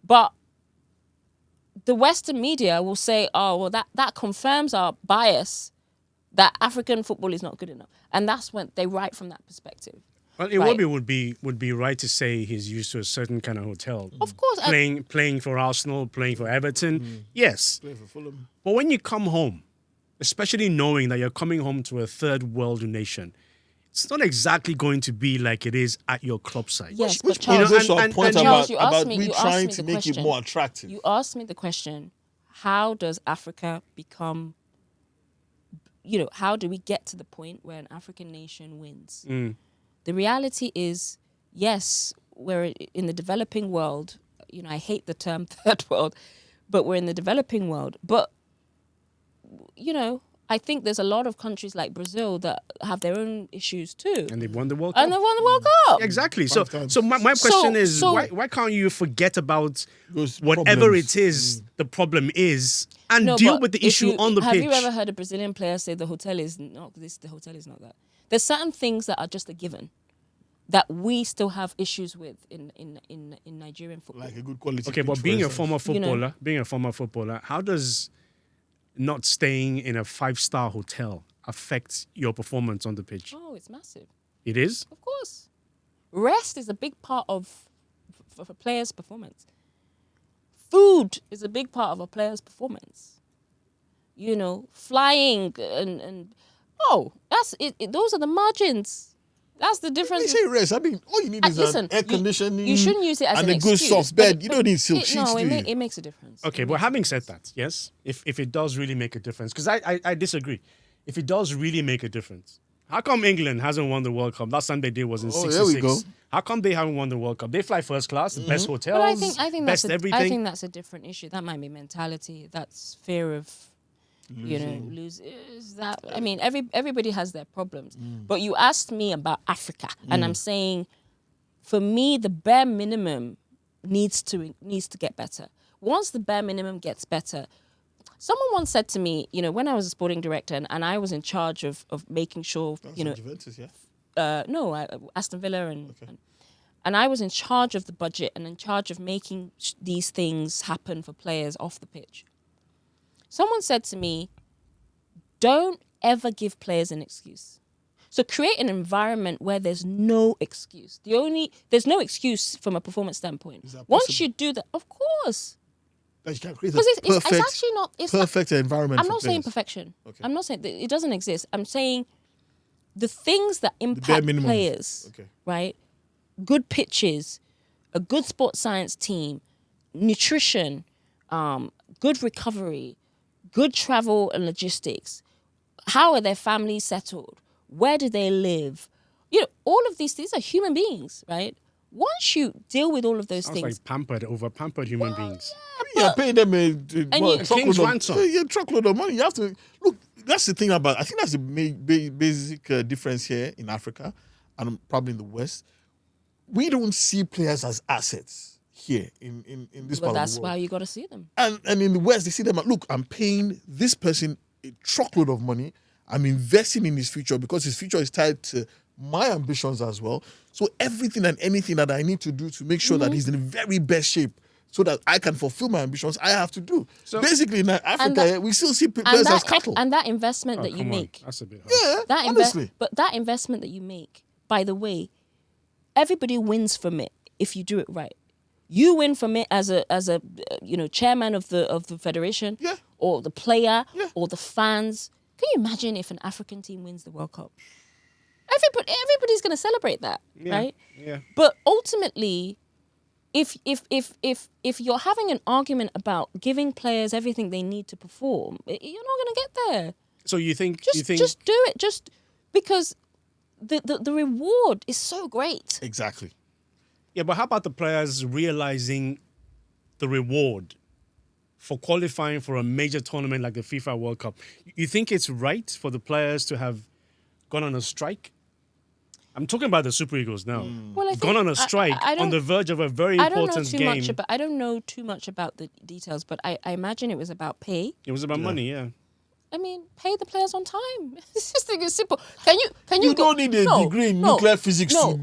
But the Western media will say, that confirms our bias that African football is not good enough. And that's when they write from that perspective. Well, Iwobi would be right to say he's used to a certain kind of hotel. Of course. Playing for Arsenal, playing for Everton, yes. Playing for Fulham. But when you come home, especially knowing that you're coming home to a third world nation, it's not exactly going to be like it is at your club side. Yes, Which but Charles, brings us to a point Charles, about we trying to make it more attractive. You asked me the question, how does Africa become, how do we get to the point where an African nation wins? The reality is, yes, we're in the developing world. I hate the term third world, but we're in the developing world. But, I think there's a lot of countries like Brazil that have their own issues too. And they've won the World Cup. Exactly. So my question is, why can't you forget about whatever it is the problem is and deal with the issue on the pitch? Have you ever heard a Brazilian player say the hotel is not this, the hotel is not that? There's certain things that are just a given that we still have issues with in Nigerian football. Like a good quality. Okay, but being a former footballer, how does not staying in a 5-star hotel affect your performance on the pitch? Oh, it's massive. It is? Of course. Rest is a big part of a player's performance. Food is a big part of a player's performance. Flying and that's it. Those are the margins. That's the difference. When you say rest, I mean, all you need is an air conditioning. You shouldn't use it as and an excuse. And a good soft bed. You don't need silk sheets, do you? It makes a difference. Okay, but having said that, yes, if it does really make a difference, because I disagree. If it does really make a difference, How come England hasn't won the World Cup? Last time they did was in '66. There we go. How come they haven't won the World Cup? They fly first class, best hotels, But I think best everything. I think that's a different issue. That might be mentality. That's fear of, lose. Is that? I mean, everybody has their problems. But you asked me about Africa, and I'm saying, for me, the bare minimum needs to get better. Once the bare minimum gets better, someone once said to me, when I was a sporting director and I was in charge of making sure, Juventus, yeah. Aston Villa and I was in charge of the budget and in charge of making these things happen for players off the pitch. Someone said to me, don't ever give players an excuse. So create an environment where there's no excuse. There's no excuse from a performance standpoint. Once you do that, of course. That you can create Because it's actually not... It's perfect environment I'm for not saying players. perfection. Okay. I'm not saying... It doesn't exist. I'm saying the things that bare impact minimums. players, Okay. right? Good pitches, a good sports science team, nutrition, good recovery, good travel and logistics. How are their families settled? Where do they live? All of these things are human beings, right? Once you deal with all of those Sounds things... like over-pampered human beings. You're paying them a King's ransom. truckload of money. You have to look. That's the thing about. I think that's the basic difference here in Africa, and probably in the West. We don't see players as assets here in this part of the world. That's why you got to see them. And in the West, they see them. Look, I'm paying this person a truckload of money. I'm investing in his future because his future is tied to my ambitions as well. So everything and anything that I need to do to make sure that he's in the very best shape so that I can fulfill my ambitions, I have to do. So basically, in Africa, we still see players as cattle. And that investment that you Come on. make... That's a bit hard. Yeah, honestly. But that investment that you make, by the way, everybody wins from it if you do it right. You win from it as a chairman of the federation, or the player, or the fans. Can you imagine if an African team wins the World Cup? Everybody's going to celebrate that, right? Yeah. But ultimately, if you're having an argument about giving players everything they need to perform, you're not going to get there. So you think Just do it. Just because the reward is so great. Exactly. Yeah, but how about the players realizing the reward for qualifying for a major tournament like the FIFA World Cup? You think it's right for the players to have gone on a strike? I'm talking about the Super Eagles now. Well, Gone on a strike on the verge of a very important game. I don't know too much about the details, but I imagine it was about pay. It was about money, yeah. I mean, pay the players on time. It's just like, it's simple. Can you? You don't need a degree in nuclear physics to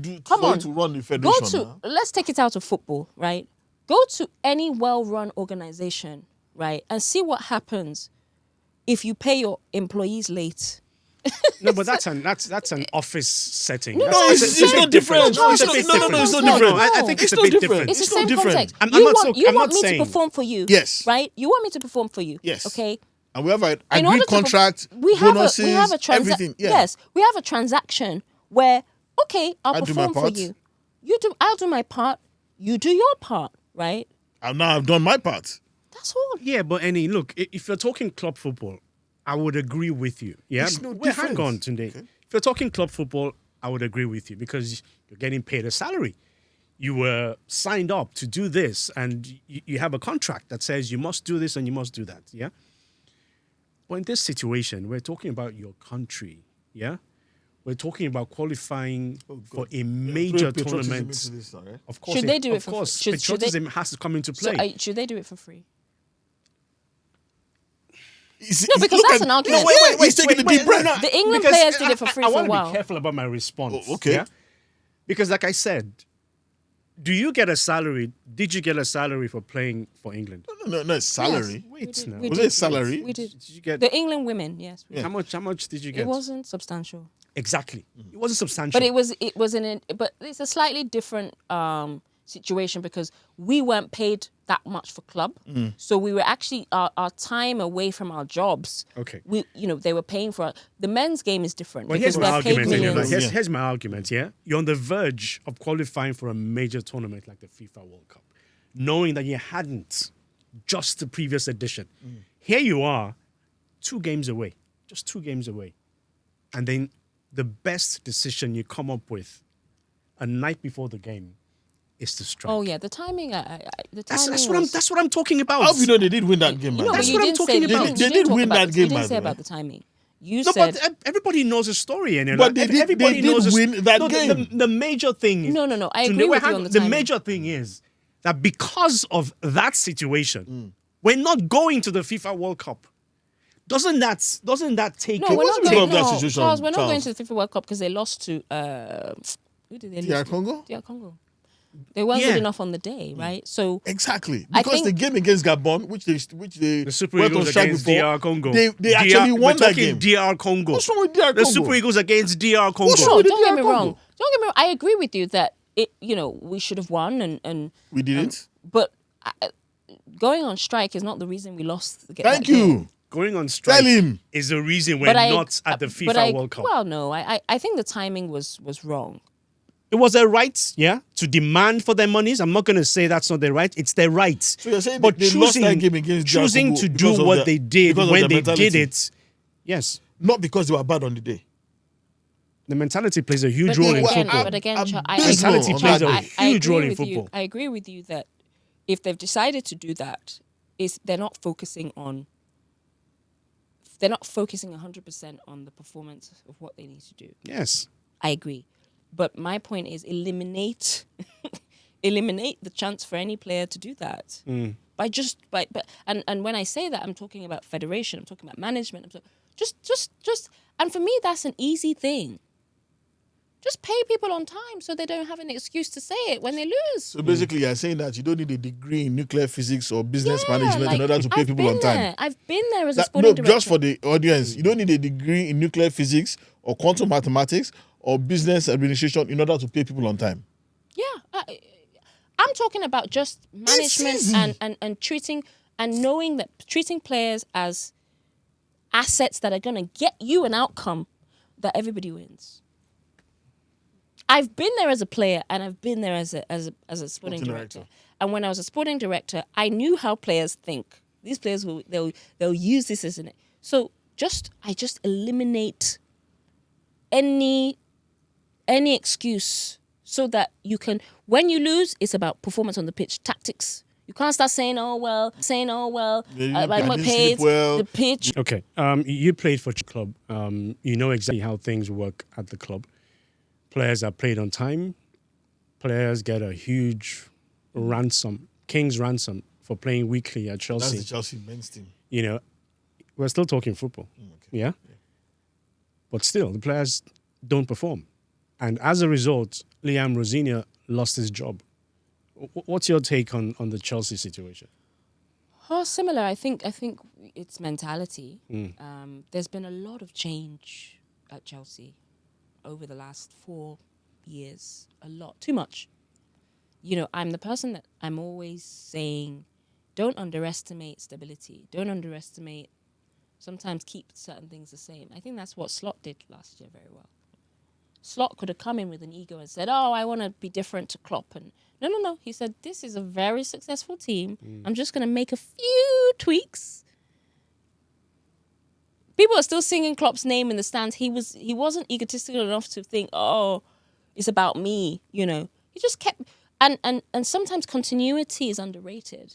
run the federation. Let's take it out of football, right? Go to any well-run organization, right, and see what happens if you pay your employees late. No, but that's an office setting. No, it's not different. No, it's a bit different. It's not different. I think it's a bit different. It's the same context. I'm You not want me saying. to perform for you. Yes. Right? You want me to perform for you. Yes. Okay. And we have an In order agreed to contract, we have bonuses, a everything. Yeah. Yes, we have a transaction where, okay, I'll I do my perform for part. you. I'll do my part. You do your part, right? And now I've done my part. That's all. Yeah, but look, if you're talking club football, I would agree with you. Yeah, It's no Well, hang difference. on, Tunde. Okay. If you're talking club football, I would agree with you because you're getting paid a salary. You were signed up to do this, and you have a contract that says you must do this and you must do that. Yeah. But in this situation, we're talking about your country. Yeah. We're talking about qualifying for a major tournament. Of course, Should they do it of for course, should they- patriotism has to come into play. Should they do it for free? No, because that's an argument. He's taking a deep breath. The England Because players did it for free I for a want to while. be careful about my response. Oh, okay. Yeah? Because like I said, do you get a salary? Did you get a salary for playing for England? No, salary. Wait now. Was it a salary? We did. Did you get The England women, yes. we did. how much did you get? It wasn't substantial. Exactly. It wasn't substantial. But but it's a slightly different situation because we weren't paid that much for club. So we were actually our time away from our jobs. Okay. They were paying for the men's game is different Well, because here's my they're paid argument. millions. Here's my argument, yeah? You're on the verge of qualifying for a major tournament like the FIFA World Cup, knowing that you hadn't just the previous edition. Here you are, 2 games away, just 2 games away. And then the best decision you come up with a night before the game is to strike. Oh yeah, the timing. The timing. That's what I'm talking about. How do you know they did win that game, man? No, That's but you what I'm didn't talking say about. They did win that game, You didn't by say the about way. the timing. You No, said but everybody knows the story, Eniola. But they did Everybody knows the win that game. The major thing is No. I Tunde, agree with hang you on on. the The timing. major thing is that because of that situation, we're not going to the FIFA World Cup. Doesn't that take no, it? we're not because going. of that No, situation, Charles, we're not Charles. going to the FIFA World Cup because they lost to who did they lose DR to? Congo? DR Congo. They weren't Yeah. good enough on the day, right? So Exactly. I Because the think- game against Gabon, which they The Super went on Eagles strike against before, DR Congo. they actually we're won that talking game. DR Congo. What's wrong with DR The Congo? Super Eagles against DR Congo. What's wrong no, with the don't get DR me Congo? wrong. Don't get me wrong. I agree with you that we should have won and We didn't. but going on strike is not the reason we lost. Thank you. Going on strike Tell him. is the reason we're not at the FIFA World Cup. Well, no, I think the timing was wrong. It was their right, to demand for their monies. I'm not going to say that's not their right. It's their right. So you're saying but they lost that game against DR choosing Congo to because do of what the- they did because of when their they mentality. did it, yes. Not because they were bad on the day. The mentality plays a huge But role in again, football. but again, I'm I Mentality on plays that a day. huge agree role in with you. football. I agree with you that if they've decided to do that, they're not focusing 100% on the performance of what they need to do. Yes. I agree. But my point is eliminate the chance for any player to do that. And when I say that, I'm talking about federation, I'm talking about management. Just and for me that's an easy thing. Just pay people on time so they don't have an excuse to say it when they lose. So basically, you're saying that you don't need a degree in nuclear physics or business management in like, order to pay I've people been on time. there. I've been there as a No, sporting director. just for the audience, you don't need a degree in nuclear physics or quantum mathematics or business administration in order to pay people on time. Yeah, I'm talking about just management easy. and treating and knowing that treating players as assets that are going to get you an outcome that everybody wins. I've been there as a player and I've been there as a sporting director. And when I was a sporting director, I knew how players think. These players they'll use this as an so I just eliminate any excuse so that you can, when you lose, it's about performance on the pitch, tactics. You can't start saying, oh well, Yeah, I'm I not didn't paid, sleep well. the pitch. Okay. You played for club. You know exactly how things work at the club. Players are paid on time. Players get a huge ransom, king's ransom, for playing weekly at Chelsea. That's the Chelsea men's team. We're still talking football. Yeah? But still, the players don't perform. And as a result, Liam Rosinia lost his job. What's your take on the Chelsea situation? Oh, similar. I think it's mentality. There's been a lot of change at Chelsea over the last 4 years. A lot. Too much. I'm the person that I'm always saying, don't underestimate stability. Don't underestimate, sometimes keep certain things the same. I think that's what Slot did last year very well. Slot could have come in with an ego and said, oh, I want to be different to Klopp. And no. He said, this is a very successful team. I'm just going to make a few tweaks. People are still singing Klopp's name in the stands. He wasn't egotistical enough to think, oh, it's about me, He just kept, and sometimes continuity is underrated.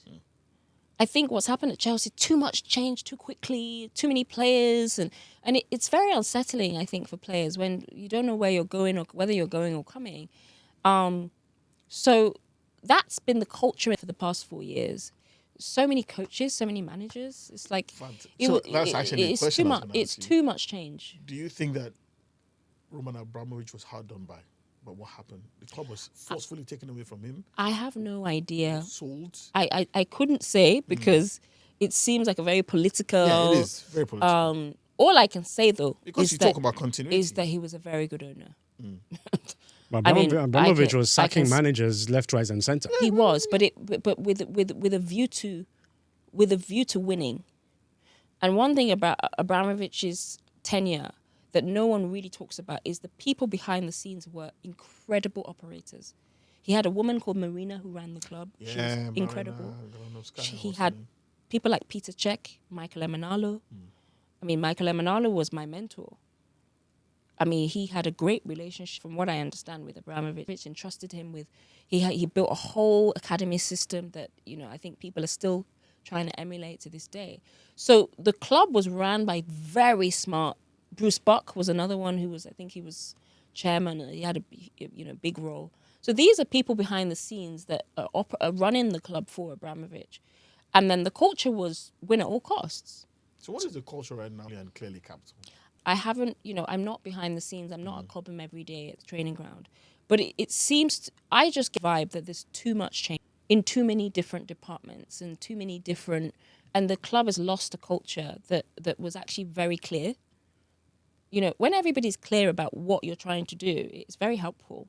I think what's happened at Chelsea, too much change too quickly, too many players, and it's very unsettling, I think, for players when you don't know where you're going or whether you're going or coming. So that's been the culture for the past 4 years. So many coaches, so many managers. It's like That's actually a it's question too I was much. gonna It's ask you. too much change. Do you think that Roman Abramovich was hard done by? But what happened? The club was forcefully taken away from him, I have no idea. sold. I couldn't say because it seems like a very political. Yeah, it is very political. All I can say though Because is you that, talk about continuity. is that he was a very good owner. But I mean, Abramovich was I can sacking managers left, right, and centre. He was, but with a view to winning. And one thing about Abramovich's tenure that no one really talks about is the people behind the scenes were incredible operators. He had a woman called Marina who ran the club. She was Marina incredible. Granovskaya, He what's had her name? people like Peter Cech, Michael Emenalo. I mean, Michael Emenalo was my mentor. I mean, he had a great relationship, from what I understand, with Abramovich. Entrusted him with, he built a whole academy system that, I think people are still trying to emulate to this day. So the club was run by very smart. Bruce Buck was another one who was, I think he was chairman. He had a big role. So these are people behind the scenes that are running the club for Abramovich. And then the culture was win at all costs. So what is the culture right now and clearly capital? I haven't, I'm not behind the scenes. I'm not at Cobham every day at the training ground. But it seems, I just get the vibe that there's too much change in too many different departments and too many different, and the club has lost a culture that was actually very clear. When everybody's clear about what you're trying to do, it's very helpful.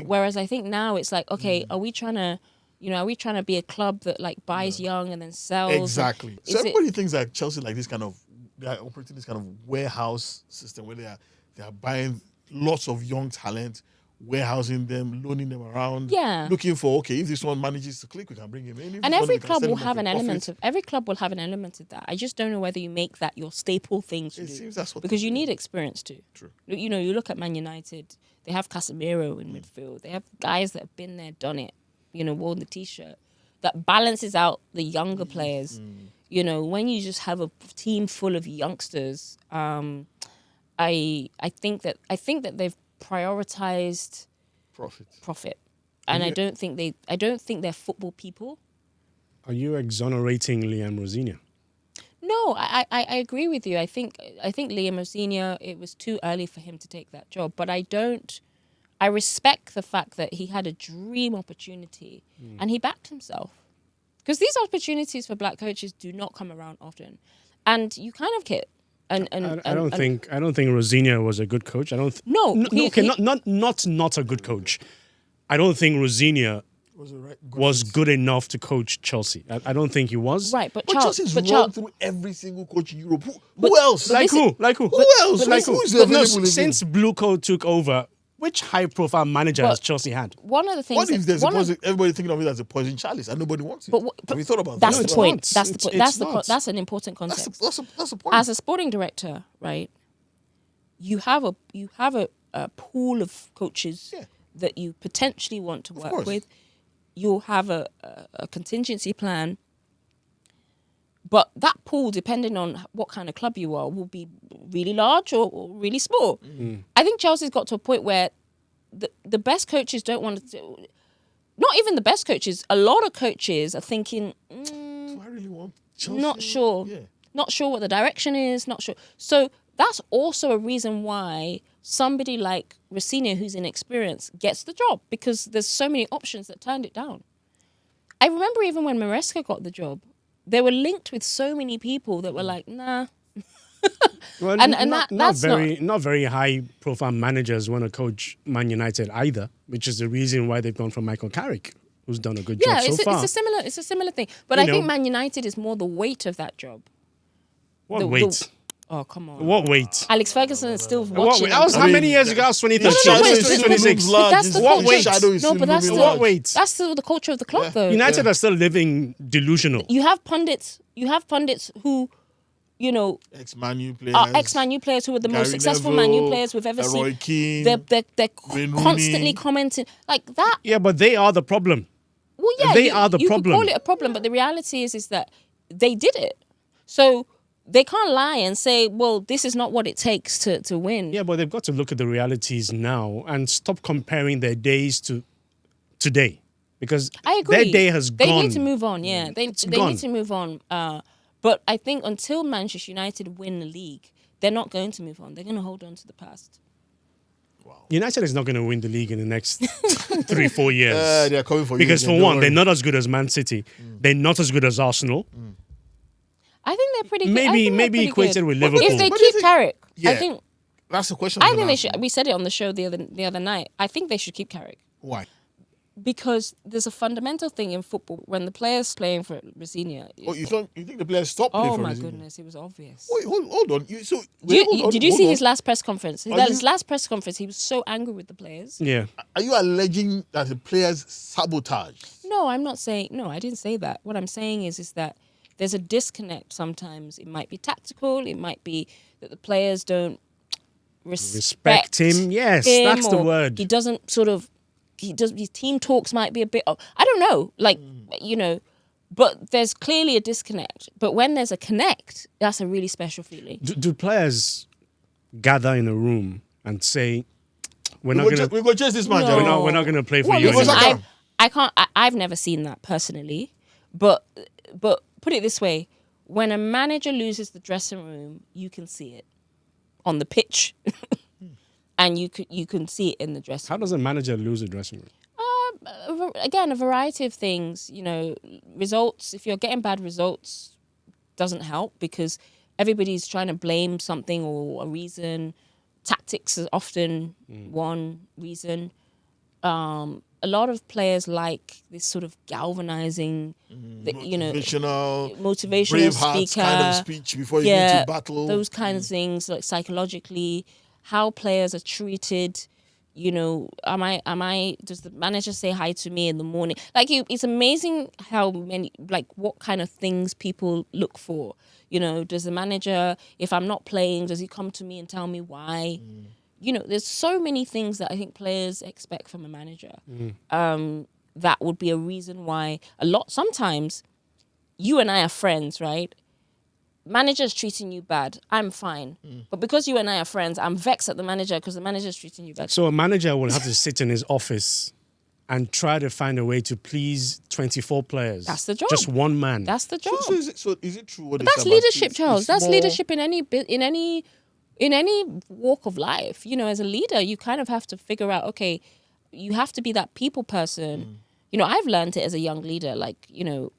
Whereas I think now it's like, okay, are we trying to be a club that like buys young and then sells? Exactly. So everybody thinks that Chelsea like this kind of, they are operating this kind of warehouse system where they are buying lots of young talent, warehousing them, loaning them around, looking for, okay, if this one manages to click, we can bring him in. And every club will have an element of that. I just don't know whether you make that your staple thing to do. Seems that's what because you need experience too. True. You look at Man United, they have Casemiro in midfield. They have guys that have been there, done it, worn the T-shirt. That balances out the younger players. When you just have a team full of youngsters, I think that they've prioritized profit, and I don't think they're football people. Are you exonerating Liam Rosinia? No, I agree with you. I think Liam Rosinia, it was too early for him to take that job, but I respect the fact that he had a dream opportunity and he backed himself. Because these opportunities for black coaches do not come around often, and you kind of get. I don't think Rosinia was a good coach. Not a good coach. I don't think Rosinia was good enough to coach Chelsea. I don't think he was. Right, but Chelsea's run through every single coach in Europe. Who else? Like who? Who else? Since Bluco took over, which high-profile manager has Chelsea had? One of the things. What if there's everybody thinking of it as a poison chalice and nobody wants it? But have you thought about that? That's the point. That's an important context. That's the point. As a sporting director, right? You have a pool of coaches that you potentially want to work with. You'll have a contingency plan. But that pool, depending on what kind of club you are, will be really large or really small. I think Chelsea's got to a point where the best coaches don't want to... Not even the best coaches. A lot of coaches are thinking, do I really want Chelsea? Not sure. Yeah. Not sure what the direction is, not sure. So that's also a reason why somebody like Rosinia, who's inexperienced, gets the job, because there's so many options that turned it down. I remember even when Maresca got the job, they were linked with so many people that were like, nah. Well, not very high profile managers want to coach Man United either, which is the reason why they've gone for Michael Carrick, who's done a good job so far. It's a similar thing. But I think Man United is more the weight of that job. What weight? Oh, come on. What weight? Alex Ferguson is still watching. How many years ago? I was 2013, 2026. What weight? No, but that's what weight? That's still the culture of the club, though. United are still living delusional. You have pundits who, ex-Man U players. Ex-Man U players who are the most successful Man U players we've ever seen. Roy Keane, they're constantly commenting like that. Yeah, but they are the problem. Well, yeah, they are the problem. You could call it a problem, but the reality is that they did it. So they can't lie and say, well, this is not what it takes to win. Yeah, but they've got to look at the realities now and stop comparing their days to today. Because I agree. Their day has gone. They need to move on, yeah. They need to move on. But I think until Manchester United win the league, they're not going to move on. They're going to hold on to the past. Wow. United is not going to win the league in the next 3-4 years. They're coming for because you. For one, they're not as good as Man City. They're not as good as Arsenal. I think they're pretty good. Maybe equated with Liverpool. If they keep Carrick, I think that's the question. I think they should. We said it on the show the other night. I think they should keep Carrick. Why? Because there's a fundamental thing in football when the players playing for Rosinia. Oh, you think the players stopped playing for Rosinia? Oh my goodness, it was obvious. Wait, hold on. Did you see his last press conference? His last press conference, he was so angry with the players. Yeah. Are you alleging that the players sabotage? No, I'm not saying. No, I didn't say that. What I'm saying is that there's a disconnect sometimes. It might be tactical. It might be that the players don't respect him. Yes, him, that's the or word. he doesn't sort of, his team talks might be a bit of, I don't know, like, you know, but there's clearly a disconnect. But when there's a connect, that's a really special feeling. Do players gather in a room and say, we're not going We go chase this man, No. Jerry. we're not going to play for Well, you listen, anymore? I've never seen that personally, but put it this way: when a manager loses the dressing room, you can see it on the pitch, and you can see it in the dressing How room. does a manager lose a dressing room? Again, a variety of things. You know, results. If you're getting bad results, doesn't help because everybody's trying to blame something or a reason. Tactics is often one reason. A lot of players like this sort of galvanizing, motivational Bravehearts speaker, kind of speech before you go into battle. those kinds of things, like psychologically, how players are treated. You know, does the manager say hi to me in the morning? Like, it's amazing how many, like, what kind of things people look for. You know, does the manager, if I'm not playing, does he come to me and tell me why? You know, there's so many things that I think players expect from a manager. That would be a reason why sometimes you and I are friends, right? Manager's treating you bad, I'm fine. But because you and I are friends, I'm vexed at the manager because the manager's treating you bad. So a manager will have to sit in his office and try to find a way to please 24 players. That's the job. Just one man. That's the job. So is it true what they That's say about leadership, it's Charles. That's more- leadership in any walk of life. You know, as a leader, you kind of have to figure out, okay, you have to be that people person. You know, I've learned it as a young leader. Like, you know,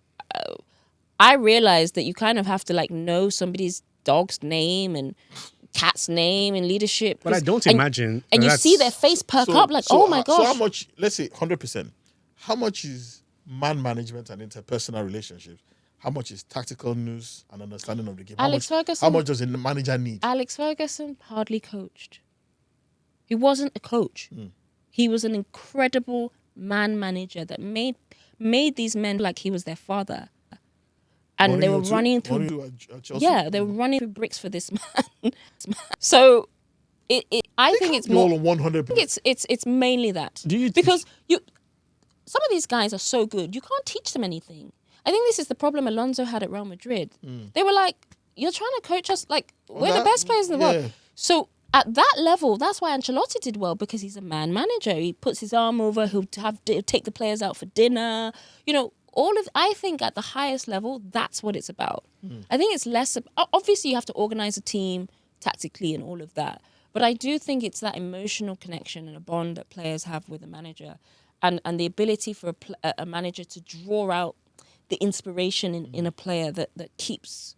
I realized that you kind of have to, like, know somebody's dog's name and cat's name in leadership. But I don't and- imagine And you that's- see their face perk up, like, oh my gosh. So how much, let's say 100%, how much is man management and interpersonal relationships? How much is tactical news and understanding of the game? Alex How Ferguson- much does a manager need? Alex Ferguson hardly coached. He wasn't a coach. He was an incredible man manager that made these men like he was their father. And they were running through. Mourinho at Chelsea? Yeah, they were running through bricks for this man. So, I think it's more. all on 100%. I think it's mainly that. Do you because some of these guys are so good, you can't teach them anything. I think this is the problem Alonso had at Real Madrid. They were like, "You're trying to coach us like we're the best players in the world." So at that level, that's why Ancelotti did well, because he's a man manager. He puts his arm over. He'll take the players out for dinner. You know. I think at the highest level, that's what it's about. I think it's less, obviously you have to organize a team tactically and all of that. But I do think it's that emotional connection and a bond that players have with a manager and the ability for a manager to draw out the inspiration in a player that keeps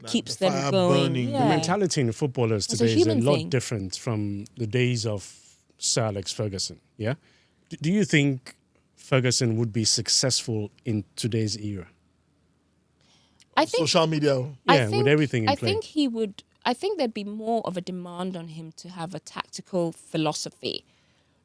them fire going. burning. Yeah. The mentality in footballers It's a today is a human lot thing. different from the days of Sir Alex Ferguson. Yeah, do you think Ferguson would be successful in today's era? I think Social media. Yeah, with everything in I play. think he would. I think there'd be more of a demand on him to have a tactical philosophy.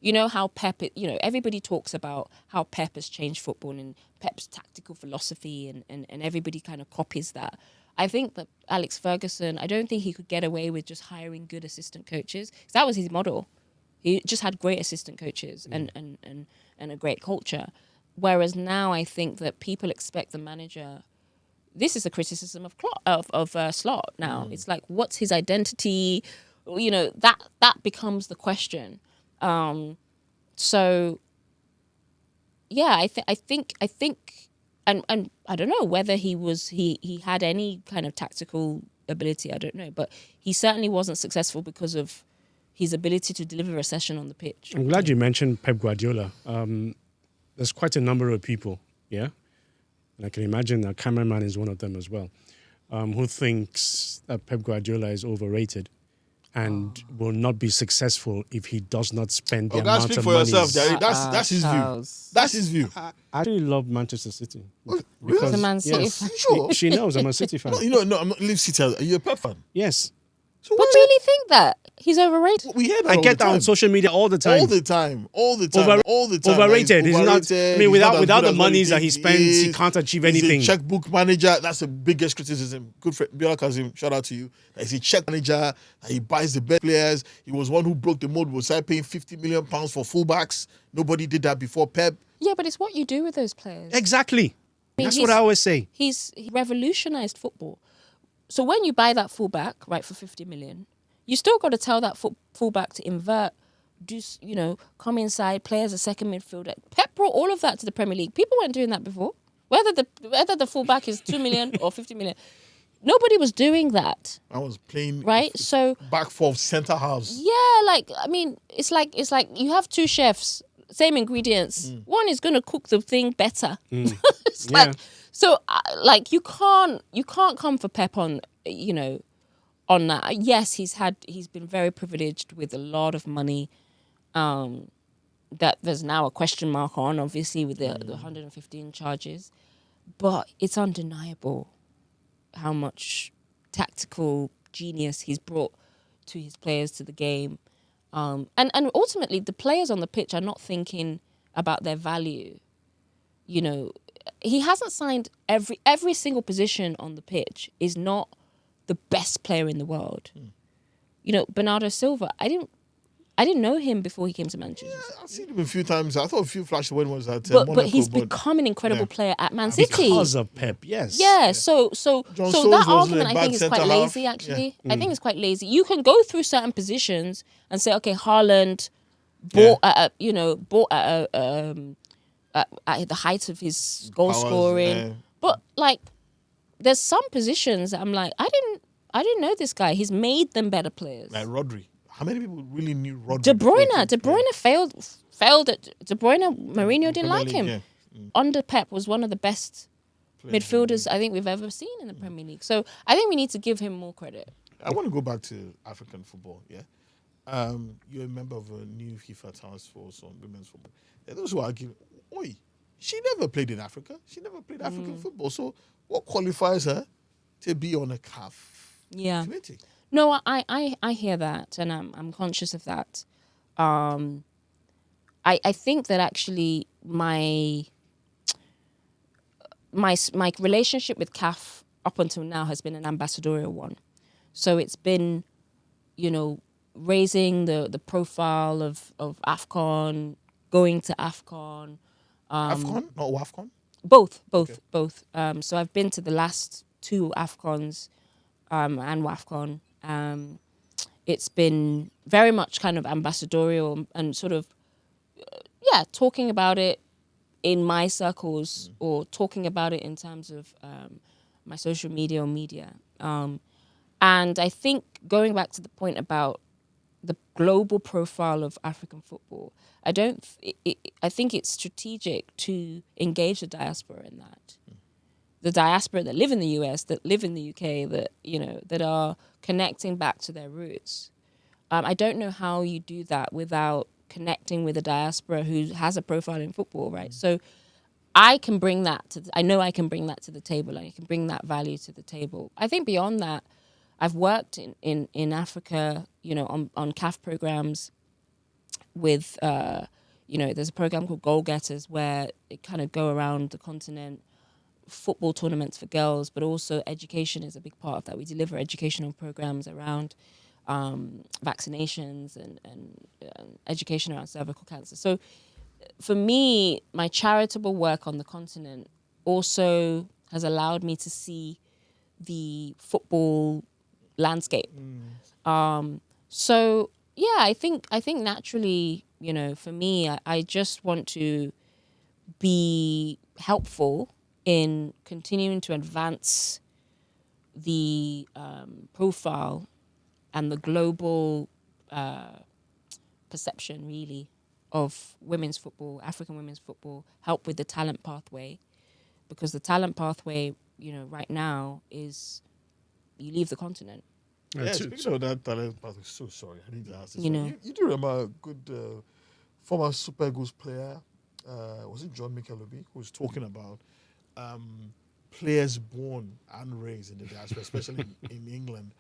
You know how Pep. Everybody talks about how Pep has changed football and Pep's tactical philosophy, and everybody kind of copies that. I think that Alex Ferguson. I don't think he could get away with just hiring good assistant coaches, because that was his model. He just had great assistant coaches and a great culture. Whereas now I think that people expect the manager. This is a criticism of Slot now. It's like, what's his identity? You know, that becomes the question. So yeah, I think and I don't know whether he had any kind of tactical ability, I don't know, but he certainly wasn't successful because of his ability to deliver a session on the pitch. I'm glad you mentioned Pep Guardiola. There's quite a number of people, yeah, and I can imagine that cameraman is one of them as well, who thinks that Pep Guardiola is overrated and will not be successful if he does not spend the amount speak of for money. yourself, Jerry. That's his view. Charles. That's his view. I actually love Manchester City. He's a Man City yes, fan. Sure. she knows I'm a City fan. No, I'm not Live City. Are you a Pep fan? Yes. So But really think that he's overrated. we hear that I all get the that on time. social media all the time. All the time. All the time. Over- all the time. Overrated. He's not. I mean, He's not as without good the as what monies that he thinks spends, he is. can't achieve He's anything. a checkbook manager. That's the biggest criticism. Good friend Biola Kazim, shout out to you. That he's a check manager. That he buys the best players. He was one who broke the mold. Was paying £50 million for fullbacks. Nobody did that before Pep. Yeah, but it's what you do with those players. Exactly. mean, That's what I always say. He revolutionized football. So when you buy that fullback, right, for 50 million, you still got to tell that fullback to invert, come inside, play as a second midfielder. Pep brought all of that to the Premier League. People weren't doing that before. Whether the fullback is 2 million or 50 million, nobody was doing that. I was playing right. So back for centre halves. Yeah, it's like you have two chefs, same ingredients. One is gonna cook the thing better. It's like so. You can't come for Pep on on that. Yes, he's been very privileged with a lot of money. That there's now a question mark on, obviously, with the 115 charges. But it's undeniable how much tactical genius he's brought to his players, to the game. And ultimately, the players on the pitch are not thinking about their value. He hasn't signed every single position on the pitch is not the best player in the world. Bernardo Silva, I didn't know him before he came to Manchester. Yeah, I've seen him a few times. I thought a few flashes when he was at but Monaco. He's become an incredible player at Man City. Because of Pep, yes. Yeah, so that argument I think is quite lazy, half. actually. I think it's quite lazy. You can go through certain positions and say, okay, Haaland bought at the height of his goal scoring. But there's some positions that I'm like, I didn't know this guy. He's made them better players. Like Rodri. How many people really knew Rodri? De Bruyne failed at De Bruyne. Mourinho didn't like him. Yeah. Under Pep was one of the best midfielders I think we've ever seen in the Premier League. So I think we need to give him more credit. I want to go back to African football. Yeah, you're a member of a new FIFA task force on women's football. There are those who argue, "Oi, she never played in Africa. She never played African football. So what qualifies her to be on a CAF committee?" No, I hear that, and I'm conscious of that. I think that actually my relationship with CAF up until now has been an ambassadorial one. So it's been, raising the profile of AFCON, going to AFCON. AFCON, not WAFCON? Both. So I've been to the last two AFCONs and WAFCON. It's been very much kind of ambassadorial and sort of, talking about it in my circles or talking about it in terms of my social media or media. And I think going back to the point about the global profile of African football, I think it's strategic to engage the diaspora in that. The diaspora that live in the US, that live in the UK, that are connecting back to their roots. I don't know how you do that without connecting with a diaspora who has a profile in football, right? So I can bring that I know I can bring that to the table, and I can bring that value to the table. I think beyond that, I've worked in Africa, on CAF programs with, there's a program called Goal Getters where it kind of go around the continent, football tournaments for girls, but also education is a big part of that. We deliver educational programs around vaccinations and education around cervical cancer. So for me, my charitable work on the continent also has allowed me to see the football landscape. So yeah, I think naturally, for me, I just want to be helpful in continuing to advance the profile and the global perception, really, of women's football, African women's football, help with the talent pathway. Because the talent pathway, right now is you leave the continent. Yeah, speaking of that talent pathway, so sorry, I need to ask this. You do remember a good former Super Eagles player, was it John Mikelobi, who was talking about players born and raised in the diaspora, especially in England,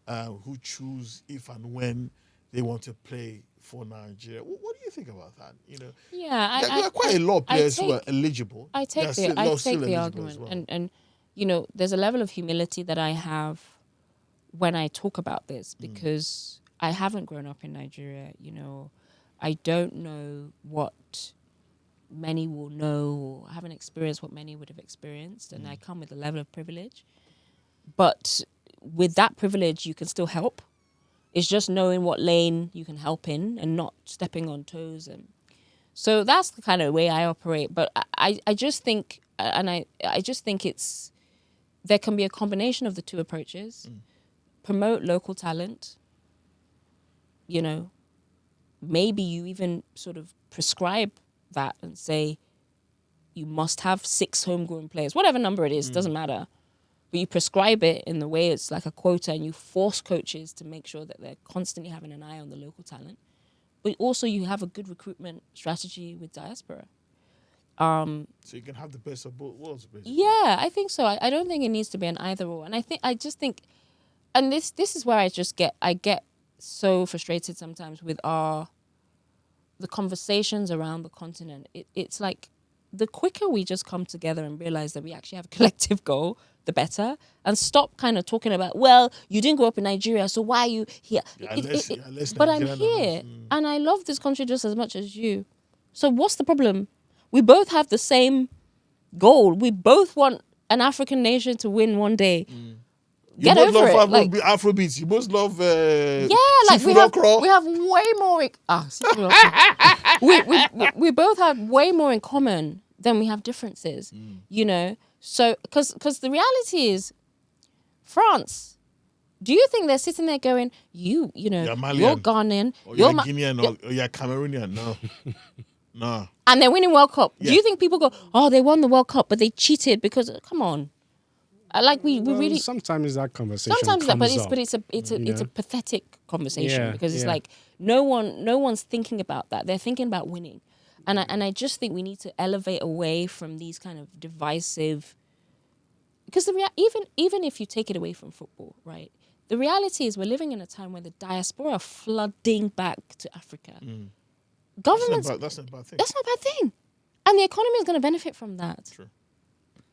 who choose if and when they want to play for Nigeria. What do you think about that? Yeah, there are quite a lot of players who are take eligible. I take There are the still eligible argument, as well. and there's a level of humility that I have when I talk about this because I haven't grown up in Nigeria. I don't know what many will know, or haven't experienced what many would have experienced, and I come with a level of privilege. But with that privilege, you can still help. It's just knowing what lane you can help in and not stepping on toes. And so that's the kind of way I operate. But I just think, and I just think there can be a combination of the two approaches. Promote local talent. Maybe you even sort of prescribe that and say you must have 6 homegrown players, whatever number it is, doesn't matter. But you prescribe it in the way it's like a quota, and you force coaches to make sure that they're constantly having an eye on the local talent. But also you have a good recruitment strategy with Diaspora. So you can have the best of both worlds, basically. Yeah, I think so. I don't think it needs to be an either or. And I just think, and this is where I get so frustrated sometimes with the conversations around the continent. It's like the quicker we just come together and realize that we actually have a collective goal, the better, and stop kind of talking about, well, you didn't grow up in Nigeria, so why are you here? But I'm here, and I love this country just as much as you. So what's the problem? We both have the same goal. We both want an African nation to win one day. You Get both over love it. Afrobeats. You both love we have way more. We both have way more in common than we have differences. So because the reality is, France. Do you think they're sitting there going, you're Ghanaian, or you're Guinean, or you're Cameroonian? No, no. And they're winning World Cup. Yeah. Do you think people go, oh, they won the World Cup, but they cheated because come on? We really sometimes that conversation sometimes comes that, up, but it's a pathetic conversation because it's yeah. like no one's thinking about that. They're thinking about winning, and I just think we need to elevate away from these kind of divisive. Because even if you take it away from football, right? The reality is we're living in a time where the diaspora are flooding back to Africa. Governments That's not a bad thing. That's not a bad thing, and the economy is going to benefit from that. True.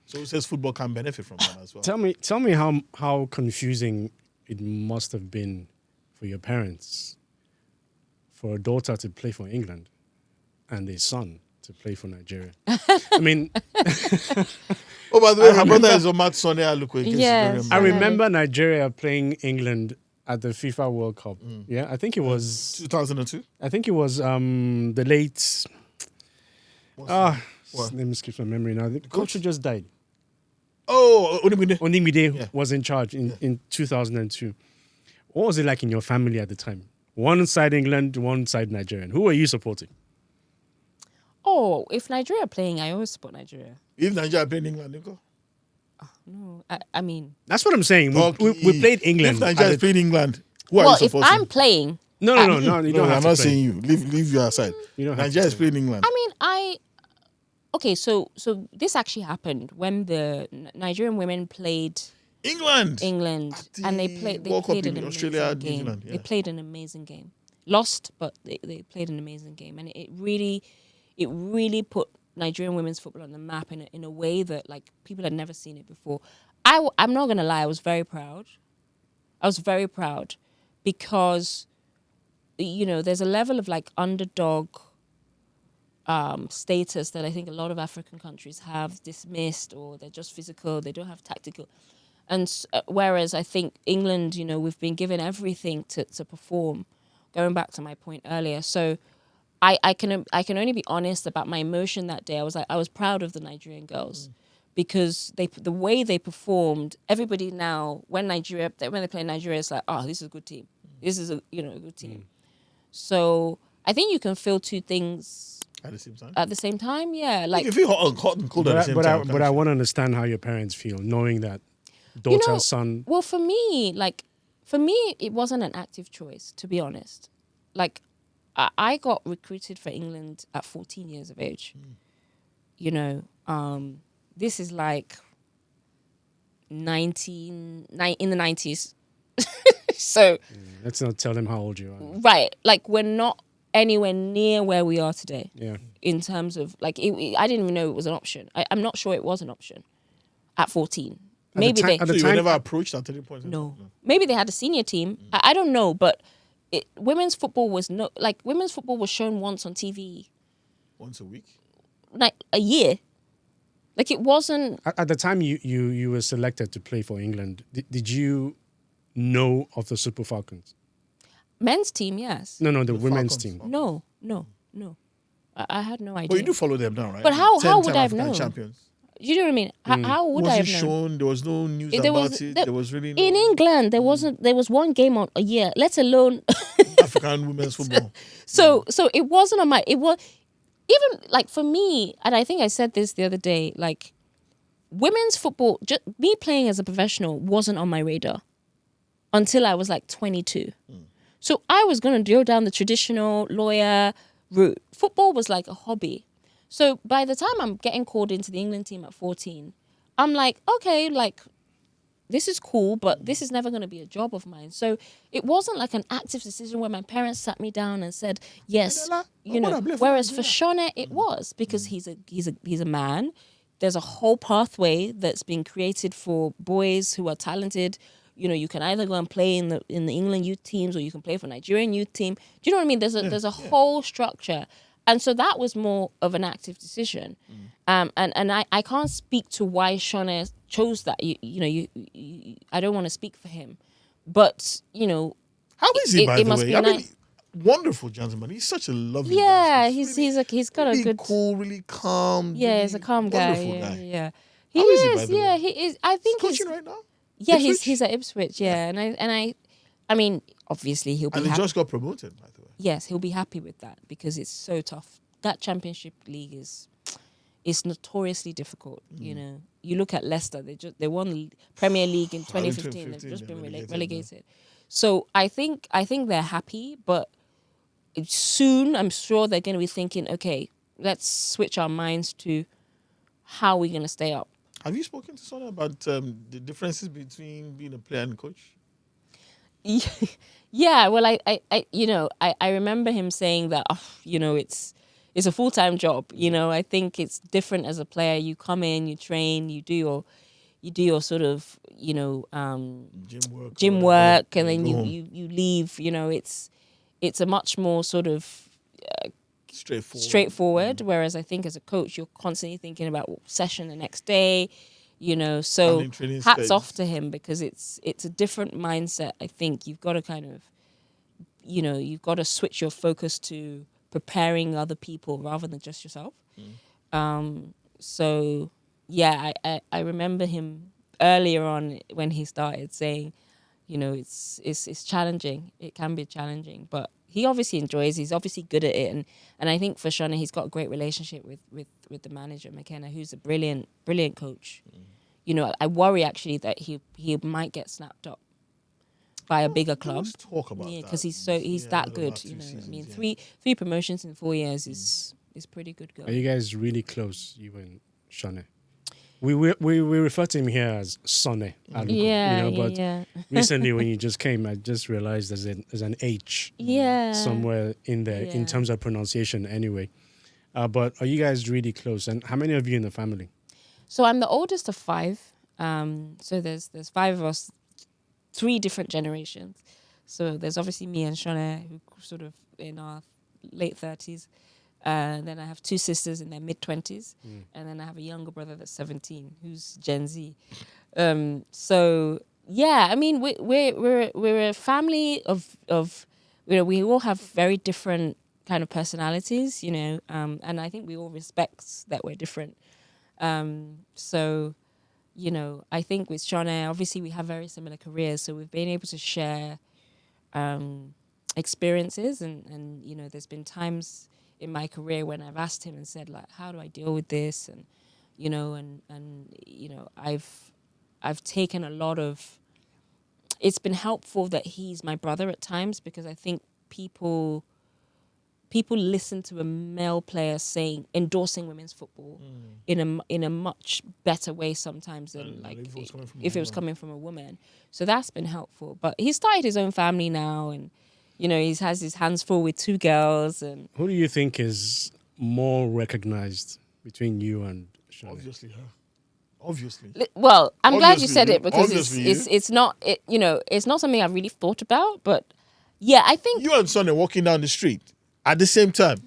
So who says football can benefit from that as well? Tell me how confusing it must have been for your parents for a daughter to play for England and a son to play for Nigeria. I mean, oh, by the way, her brother is Shaun Aluko. Yes. I remember Nigeria playing England at the FIFA World Cup. Yeah, I think it was 2002. I think it was the late. Let me skip my memory now. The coach who just died. Oh, Onimide was in charge in 2002. What was it like in your family at the time? One side England, one side Nigerian. Who were you supporting? Oh, if Nigeria are playing, I always support Nigeria. If Nigeria playing England, Nico? No, I mean... That's what I'm saying. We played England. If Nigeria is playing England, who are you well, if supporting? I'm playing... No, you don't have to I'm not play. saying you. Leave your side. Nigeria is playing England. I mean, Okay, so this actually happened when the Nigerian women played England, and they played an amazing game. Zealand, yeah. They played an amazing game. Lost, but they played an amazing game, and it really put Nigerian women's football on the map in a way that like people had never seen it before. I'm not gonna lie, I was very proud. Because there's a level of like underdog status that I think a lot of African countries have dismissed, or they're just physical, they don't have tactical. And whereas I think England, we've been given everything to perform, going back to my point earlier. So I can only be honest about my emotion that day. I was proud of the Nigerian girls because the way they performed, everybody now, when they play Nigeria, it's like, oh, this is a good team. This is a good team. So I think you can feel two things at the same time. At the same time, yeah. Like you feel hot and cold at the same time. But I want to understand how your parents feel, knowing that daughter, son. Well, for me, it wasn't an active choice, to be honest. Like, I got recruited for England at 14 years of age. This is like in the 90s. So, Let's not tell them how old you are. right, like we're not anywhere near where we are today. Yeah. In terms of like, I didn't even know it was an option. I'm not sure it was an option at 14. Maybe At they. the So you were time- never approached at any point? No. Maybe they had a senior team. I don't know, but women's football was shown once on TV, Once a week? like a year. Like it wasn't. At the time you were selected to play for England, did you know of the Super Falcons? Men's team, yes. No, the The women's Falcons. team. No. I had no idea. But you do follow them now, right? But how would 10-time I have African known? champions. You know what I mean? How would I Wasn't have known? shown. There was no news There about was- it. there- There was really no In England, there was one game a year, let alone. African women's football. So it wasn't on my. It was even like for me, and I think I said this the other day. Like women's football, just me playing as a professional wasn't on my radar until I was like 22. So I was gonna go down the traditional lawyer route. Football was like a hobby. So by the time I'm getting called into the England team at 14, I'm like, okay, like this is cool, but this is never going to be a job of mine. So it wasn't like an active decision where my parents sat me down and said, yes, Eniola, you what know. I play for Whereas for Nigeria. Shaun, it was because he's a man. There's a whole pathway that's been created for boys who are talented. You know, you can either go and play in the England youth teams or you can play for Nigerian youth team. Do you know what I mean? There's a whole structure. And so that was more of an active decision. And I can't speak to why Shaun chose that. I don't want to speak for him. But, you know, How is he, by it the must way? be I mean, nice. wonderful gentleman. He's such a lovely Yeah, guy. he's got really a good cool, really calm. Yeah, really he's a calm guy. wonderful Yeah, guy. yeah. He How is he, by is, the yeah, way? he is. I think He's he's coaching right now. yeah, Ipswich? he's at Ipswich, yeah. And I mean, obviously he'll be And he happy. just got promoted, by the way. Yes, he'll be happy with that because it's so tough. That Championship League is notoriously difficult. You know, you look at Leicester; they won the Premier League in 2015. They've just been relegated. So I think they're happy, but soon I'm sure they're going to be thinking, okay, let's switch our minds to how we're going to stay up. Have you spoken to someone about the differences between being a player and a coach? Yeah, well, I remember him saying that, it's a full-time job. You know, I think it's different as a player. You come in, you train, you do your sort of, Gym work, and then go home. you leave. You know, it's a much more sort of straightforward. Whereas I think as a coach, you're constantly thinking about session the next day. You know, so And in training hats space. off to him because it's a different mindset. I think you've got to kind of, you've got to switch your focus to preparing other people rather than just yourself. So yeah, I remember him earlier on when he started saying, it's challenging. It can be challenging, but he obviously enjoys. He's obviously good at it, and I think for Shaun, he's got a great relationship with the manager McKenna, who's a brilliant coach. You know, I worry actually that he might get snapped up by a bigger club. Let's talk about that. Because he's that over the good. last 2 You know, seasons, I mean, yeah. three promotions in 4 years is pretty good Are going. you guys really close, you and Shaun? We refer to him here as Sonny Aluko, Yeah, but yeah. recently when you just came, I just realized there's an H Yeah. somewhere in there in Yeah. terms of pronunciation anyway. But are you guys really close? And how many of you in the family? So I'm the oldest of 5. So there's 5 of us, 3 different generations. So there's obviously me and Shaun, who sort of in our late 30s. Then I have 2 sisters in their mid-20s. And then I have a younger brother that's 17, who's Gen Z. So yeah, I mean, we're a family of we all have very different kind of personalities, and I think we all respect that we're different. So, I think with Shaun, obviously we have very similar careers, so we've been able to share experiences, and there's been times in my career when I've asked him and said, like, how do I deal with this, and I've taken a lot of. It's been helpful that he's my brother at times, because I think people people listen to a male player endorsing women's football in a much better way sometimes than like if it was coming from a woman. So that's been helpful. But he started his own family now, and he has his hands full with 2 girls. And who do you think is more recognized between you and Shaun? Obviously her. Obviously. Well, I'm glad you Obviously said you. it because it's not it's not something I've really thought about. But yeah, I think You and Sonny walking down the street at the same time.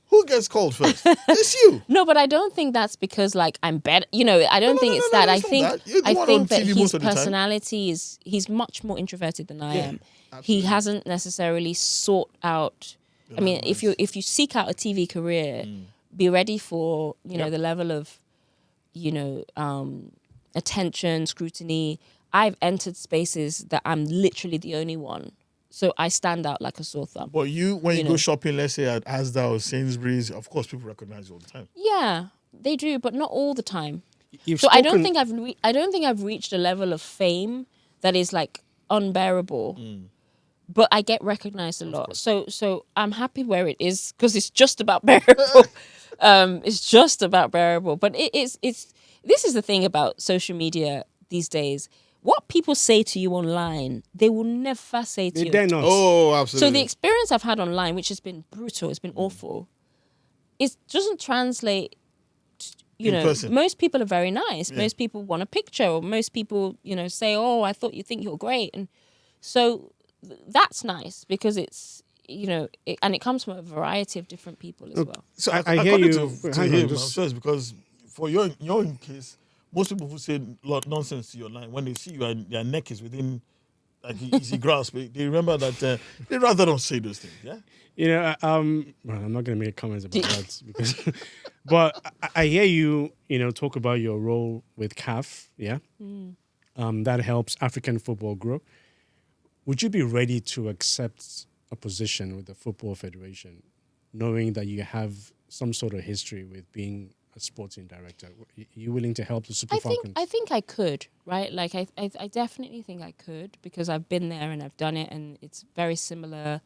Who gets called first? It's you. no, but I don't think that's because like I'm better. I don't think it's that. I think that his personality he's much more introverted than I am. Absolutely. He hasn't necessarily sought out. I mean, if you seek out a TV career, be ready for the level of attention, scrutiny. I've entered spaces that I'm literally the only one. So I stand out like a sore thumb. But when you go shopping, let's say at Asda or Sainsbury's, of course people recognize you all the time. Yeah, they do, but not all the time. I don't think I've reached a level of fame that is like unbearable. But I get recognized a lot. So I'm happy where it is because it's just about bearable. It's just about bearable. But this is the thing about social media these days. What people say to you online, they will never say to you. They dare not. Oh, absolutely. So the experience I've had online, which has been brutal, it's been awful, it doesn't translate. Most people are very nice. Yeah. Most people want a picture, or most people, say, "Oh, I thought you think you're great," and so that's nice because it's and it comes from a variety of different people as well. So I hear you. To him first, because for your case, most people who say nonsense to your line, when they see you and their neck is within like easy grasp, they remember that they rather don't say those things. Yeah. I'm not going to make comments about that because, but I hear you. Talk about your role with CAF. Yeah. That helps African football grow. Would you be ready to accept a position with the Football Federation, knowing that you have some sort of history with being a sporting director? Are you willing to help the Super Falcons? I think I could, right? Like I definitely think I could because I've been there and I've done it, and it's very similar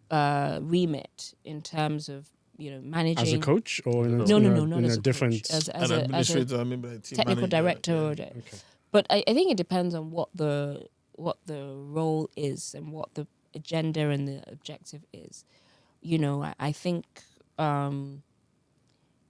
remit in terms of managing as a coach or no, not as a different coach. As an administrator, I mean, technical director. Okay. But I think it depends on what the role is and what the agenda and the objective is. I think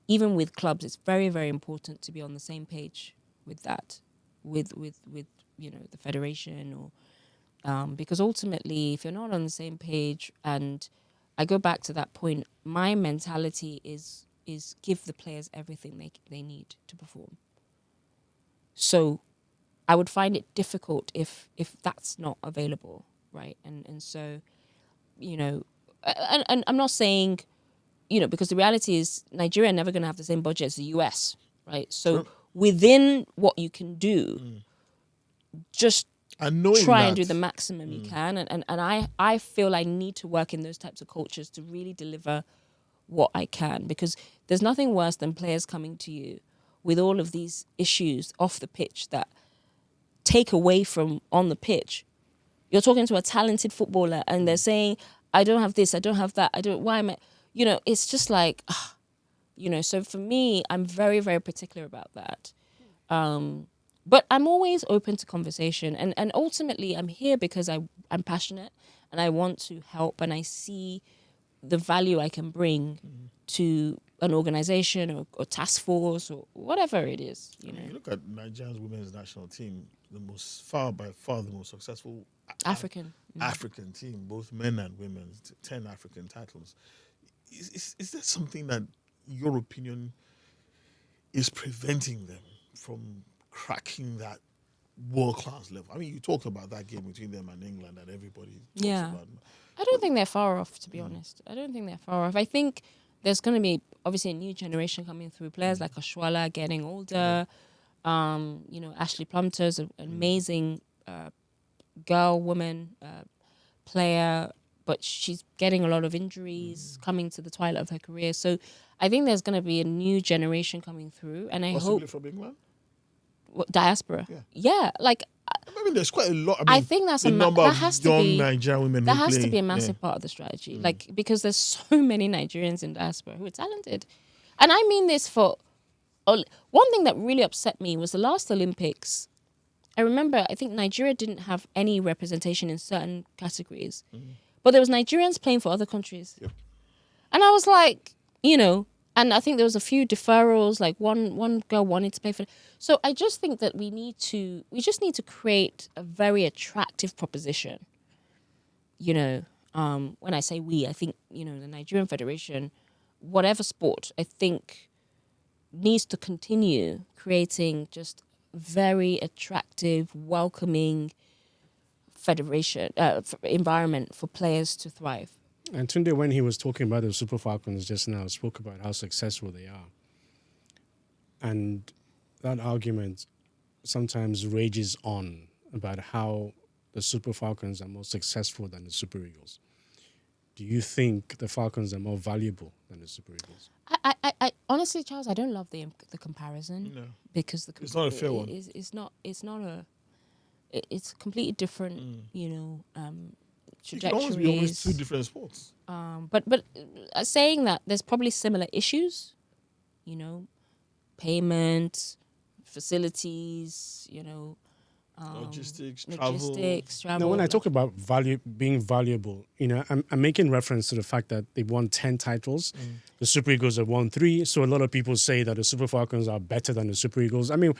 even with clubs, it's very, very important to be on the same page with that, with the federation, or because ultimately, if you're not on the same page, and I go back to that point, my mentality is give the players everything they need to perform. So I would find it difficult if that's not available, right? And so, and I'm not saying, because the reality is Nigeria are never going to have the same budget as the US, right? So within what you can do, just try and do the maximum you can. And I feel I need to work in those types of cultures to really deliver what I can, because there's nothing worse than players coming to you with all of these issues off the pitch that take away from on the pitch. You're talking to a talented footballer and they're saying, I don't have this, I don't have that, why am I, it's just like, so for me, I'm very, very particular about that. But I'm always open to conversation. And ultimately, I'm here because I'm passionate and I want to help, and I see the value I can bring to an organization or task force or whatever it is. You look at Nigeria's women's national team, by far the most successful African team, both men and women, 10 African titles. Is there something that, in your opinion, is preventing them from cracking that world-class level? I mean, you talked about that game between them and England that everybody talks about. I don't think they're far off, to be honest. I don't think they're far off. I think there's going to be, obviously, a new generation coming through. Players like Oshuala getting older. Ashley Plumter's an amazing woman player, but she's getting a lot of injuries, coming to the twilight of her career. So I think there's going to be a new generation coming through, and I hope from England. Diaspora. Yeah, like I mean, there's quite a lot. I think that's the number that of has to young be Nigerian women. that who has to play, be a massive part of the strategy. Like, because there's so many Nigerians in diaspora who are talented, and I mean this for one thing that really upset me was the last Olympics. I remember, I think Nigeria didn't have any representation in certain categories, but there was Nigerians playing for other countries. Yep. And I was like, and I think there was a few deferrals, like one girl wanted to play for. So I just think that we just need to create a very attractive proposition. When I say we, I think, the Nigerian Federation, whatever sport, I think needs to continue creating just very attractive, welcoming federation environment for players to thrive. And Tunde, when he was talking about the Super Falcons just now, spoke about how successful they are. And that argument sometimes rages on about how the Super Falcons are more successful than the Super Eagles. Do you think the Falcons are more valuable than the Super Eagles? I honestly, Charles, I don't love the comparison. No. Because it's not a fair one. It's a completely different, It can almost be almost two different sports. But saying that, there's probably similar issues, payment, facilities, Logistics, travel. No, when I talk about being valuable, I'm making reference to the fact that they won 10 titles. The Super Eagles have won 3. So a lot of people say that the Super Falcons are better than the Super Eagles. I mean,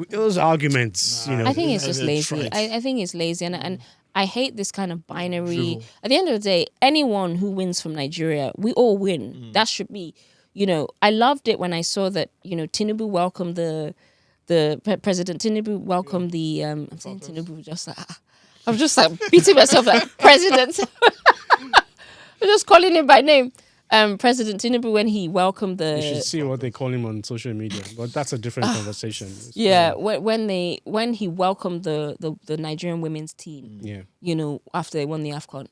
those arguments, I think it's just lazy. I think it's lazy. And I hate this kind of binary. At the end of the day, anyone who wins from Nigeria, we all win. That should be, I loved it when I saw that, Tinubu welcomed the President Tinubu welcomed the I'm saying Tinubu just like I'm just like beating myself like President. I'm just calling him by name. President Tinubu, when he welcomed the... You should see what they call him on social media, but that's a different conversation. When he welcomed the Nigerian women's team, after they won the AFCON,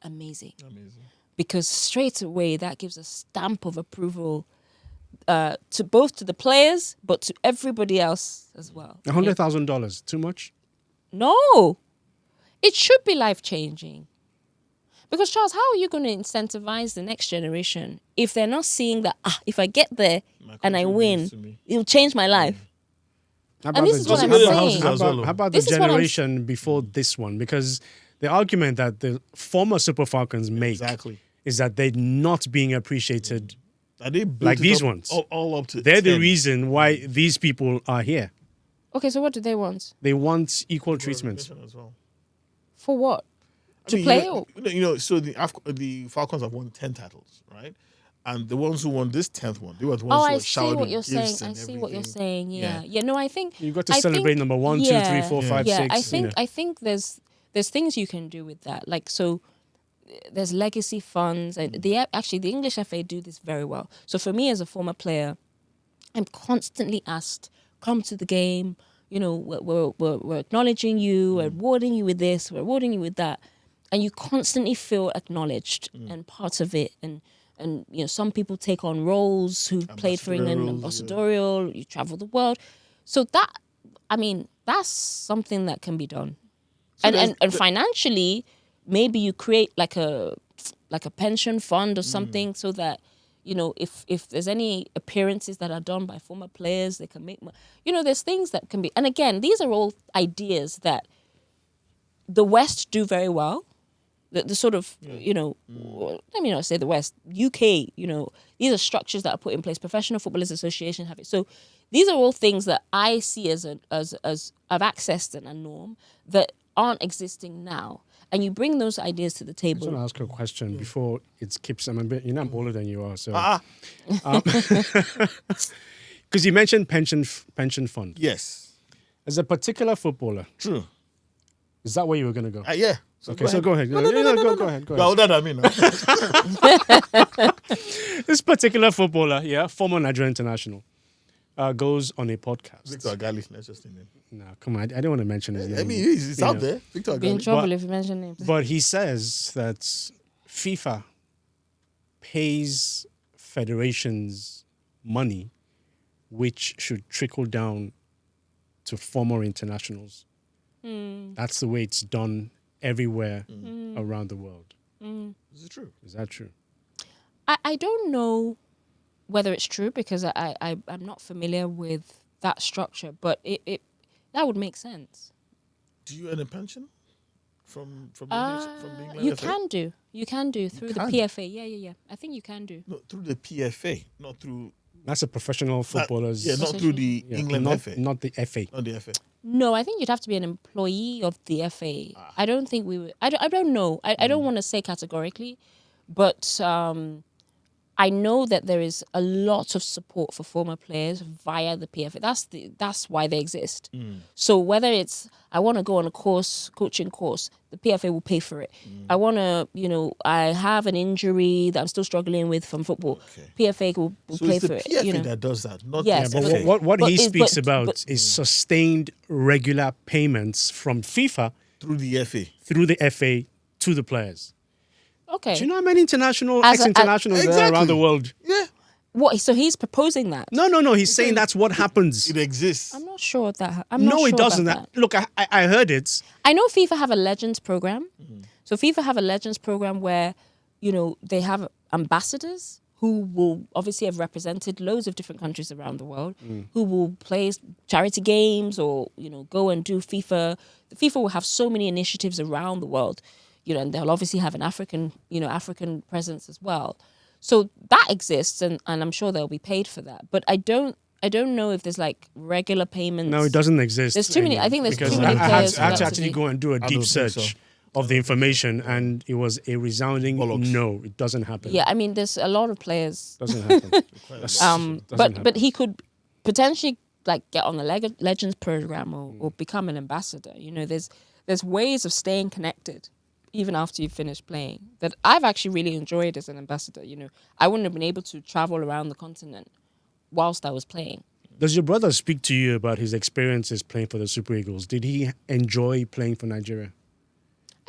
amazing. Because straight away that gives a stamp of approval to both to the players, but to everybody else as well. $100,000, too much? No, it should be life-changing. Because, Charles, how are you going to incentivize the next generation if they're not seeing that, if I get there and I win, it'll change my life? And this is what I'm saying. How about the generation before this one? Because the argument that the former Super Falcons make is that they're not being appreciated like these ones. All up to They're 10. the reason why these people are here. Okay, so what do they want? They want equal treatment. As well. For what? So the Falcons have won 10 titles, right? And the ones who won this 10th one, they were the ones who were shouting gifts and everything. I see what you're saying. Yeah. No, I think you got to celebrate number 1, 2, 3, 4, 5, 6. I think there's things you can do with that. Like, so there's legacy funds, and the English FA do this very well. So for me as a former player, I'm constantly asked, come to the game. We're acknowledging you, we're rewarding you with this, we're rewarding you with that. And you constantly feel acknowledged and part of it. And some people take on roles who played for England, ambassadorial, you travel the world. So that's something that can be done. So and financially, maybe you create like a pension fund or something so that, if there's any appearances that are done by former players, they can make there's things that can be. And again, these are all ideas that the West do very well. The sort of, let me not say the West, UK, these are structures that are put in place. Professional Footballers Association have it. So these are all things that I see as I've accessed and a norm that aren't existing now. And you bring those ideas to the table. I just want to ask a question before it skips. I'm I'm older than you are, so. Because you mentioned pension fund. Yes. As a particular footballer. True. Is that where you were going to go? Yeah. So go ahead. Go ahead. Well, that I mean. This particular footballer, former Nigerian international, goes on a podcast. Victor Agali, let's just name him. No, come on. I don't want to mention his name. I mean, he's out there. Victor Agali. Be in trouble if you mention names. But he says that FIFA pays federations money which should trickle down to former internationals That's the way it's done everywhere around the world. Is it true? Is that true? I don't know whether it's true because I'm not familiar with that structure, but it that would make sense. Do you earn a pension from the England You FA? can do through the can? PFA. Yeah. I think you can do. No, through the PFA, not through. That's a professional footballers. Not through the Yeah, England not, FA. not the FA. Not the FA. No, I think you'd have to be an employee of the FA. I don't think we would. I don't know. I don't want to say categorically, but I know that there is a lot of support for former players via the PFA. That's why they exist. So whether it's I want to go on a coaching course, the PFA will pay for it. I want to, I have an injury that I'm still struggling with from football. PFA will So pay it's for the it. PFA that does that, not Yes, the But FA. what he speaks but- about is sustained regular payments from FIFA Through the FA. through the FA to the players. Okay. Do you know how many internationals there are Exactly. around the world? Yeah, What? So he's proposing that? No. He's saying that's what happens. it exists. I'm not sure of that. I'm not No, sure it doesn't. about that. Look, I heard it. I know FIFA have a Legends program. So FIFA have a Legends program where, they have ambassadors who will obviously have represented loads of different countries around the world, who will play charity games or, go and do FIFA. The FIFA will have so many initiatives around the world, and they'll obviously have an African presence as well. So that exists, and I'm sure they'll be paid for that. But I don't know if there's like regular payments. No, it doesn't exist. There's too many. I think there's Because too many I players. had to for that actually be- go and do a don't deep think search so. of the information, and it was a resounding Bollocks. no. It doesn't happen. Yeah, I mean, there's a lot of players. Doesn't happen. Doesn't But happen. he could potentially like get on the Legends program or become an ambassador. There's ways of staying connected even after you finish playing that I've actually really enjoyed as an ambassador. I wouldn't have been able to travel around the continent whilst I was playing. Does your brother speak to you about his experiences playing for the Super Eagles? Did he enjoy playing for Nigeria?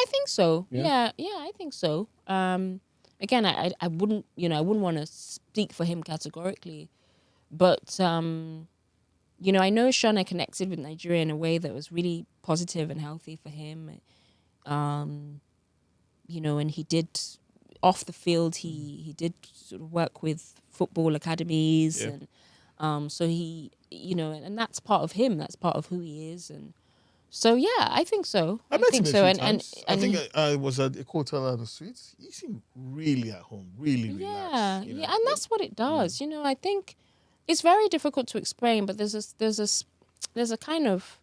I think so. Yeah? Yeah, I think so. Again, I wouldn't, I wouldn't want to speak for him categorically, but I know Shaun connected with Nigeria in a way that was really positive and healthy for him. And he did off the field. He did sort of work with football academies, and so he, and that's part of him. That's part of who he is, and so yeah, I think so. I met think him so, a few times. I think he- I was at a hotel at the Suites. He seemed really at home, really relaxed. yeah, and that's what it does. I think it's very difficult to explain, but there's a kind of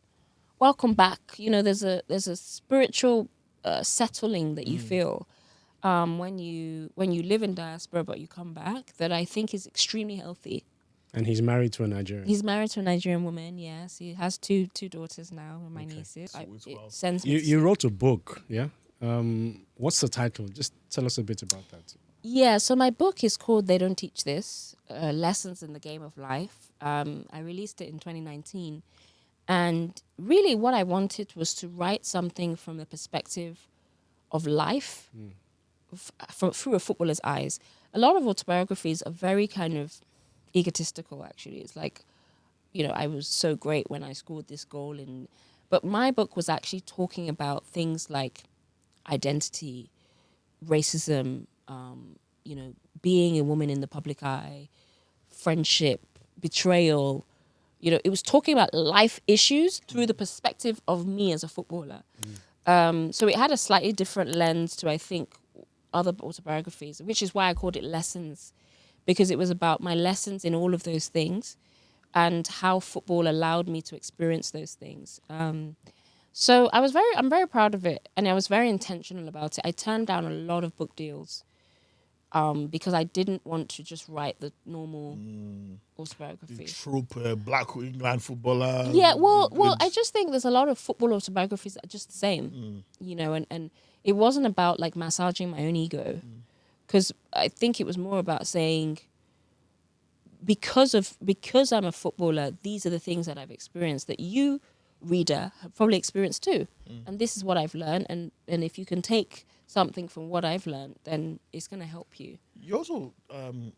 welcome back. There's a spiritual settling that you feel when you live in diaspora, but you come back. That I think is extremely healthy. And he's married to a Nigerian. He's married to a Nigerian woman. Yes, he has two daughters now. My nieces. Sweet, wow. It sends me You wrote a book, yeah? What's the title? Just tell us a bit about that. Yeah, so my book is called They Don't Teach This, Lessons in the Game of Life. I released it in 2019. And really what I wanted was to write something from the perspective of life through a footballer's eyes. A lot of autobiographies are very kind of egotistical, actually. It's like, I was so great when I scored this goal. But my book was actually talking about things like identity, racism, being a woman in the public eye, friendship, betrayal. It was talking about life issues through the perspective of me as a footballer. So it had a slightly different lens to, I think, other autobiographies, which is why I called it Lessons, because it was about my lessons in all of those things and how football allowed me to experience those things. So I'm very proud of it, and I was very intentional about it. I turned down a lot of book deals because I didn't want to just write the normal autobiography. The trope, black England footballer. Yeah, well, I just think there's a lot of football autobiographies that are just the same, and it wasn't about like massaging my own ego, because I think it was more about saying, because I'm a footballer, these are the things that I've experienced that you, reader, have probably experienced too, and this is what I've learned, and if you can take something from what I've learned, then it's going to help you. You also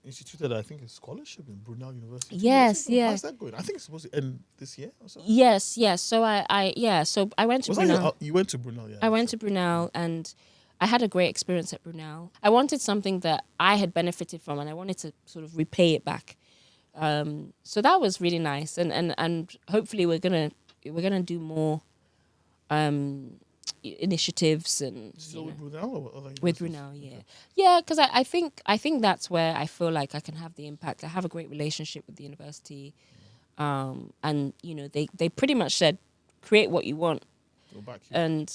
instituted, I think, a scholarship in Brunel University. Yes, yeah. How's that going? I think it's supposed to end this year or so. Yes. So so I went to Brunel. You went to Brunel, yeah. I went to Brunel and I had a great experience at Brunel. I wanted something that I had benefited from and I wanted to sort of repay it back. So that was really nice, and hopefully we're gonna do more initiatives and Still with Brunel or other with Brunel, yeah, because I think that's where I feel like I can have the impact. I have a great relationship with the university, and they pretty much said, create what you want, and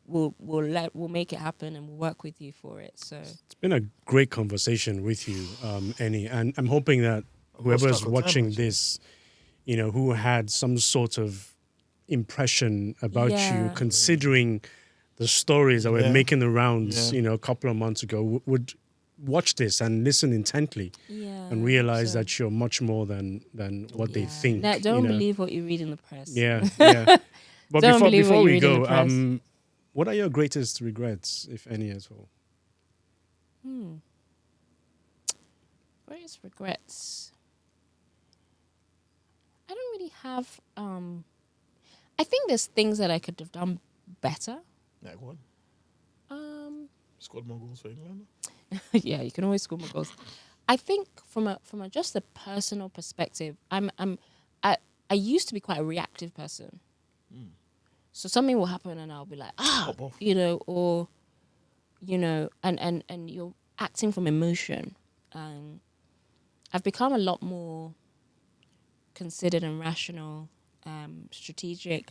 we'll make it happen and we'll work with you for it. So it's been a great conversation with you, Eni, and I'm hoping that whoever's watching this, who had some sort of impression about you, considering the stories that were making the rounds, a couple of months ago, would watch this and listen intently and realize that you're much more than what they think. Now, don't believe what you read in the press. Yeah. But Don't believe before what you we read in go, the press. what are your greatest regrets, if any at all? Greatest regrets. I don't really have. I think there's things that I could have done better. Like what? Scored more goals for England. Yeah, you can always score more goals. I think from a just a personal perspective, I used to be quite a reactive person. So something will happen and I'll be like, and you're acting from emotion. I've become a lot more considered and rational, strategic,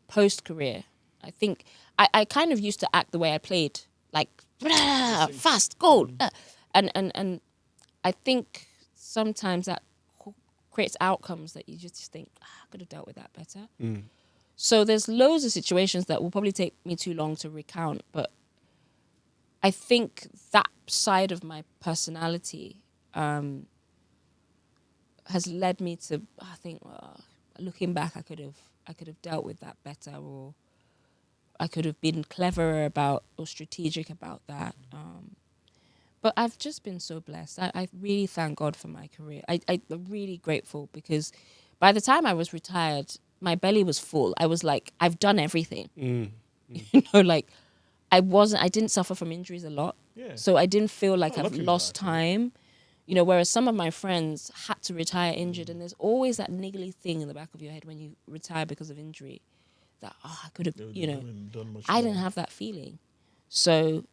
post-career. I think I kind of used to act the way I played, like fast, goal. And I think sometimes that creates outcomes that you just think, I could have dealt with that better. So there's loads of situations that will probably take me too long to recount, but I think that side of my personality has led me to, I think, looking back, I could have dealt with that better, or I could have been cleverer about or strategic about that. But I've just been so blessed. I really thank God for my career. I'm really grateful because by the time I was retired, my belly was full. I was like, I've done everything. Like I didn't suffer from injuries a lot. Yeah. So I didn't feel like I've lucky lost with that, time. Whereas some of my friends had to retire injured, and there's always that niggly thing in the back of your head when you retire because of injury that, I could have, Done much I more. didn't have that feeling. So,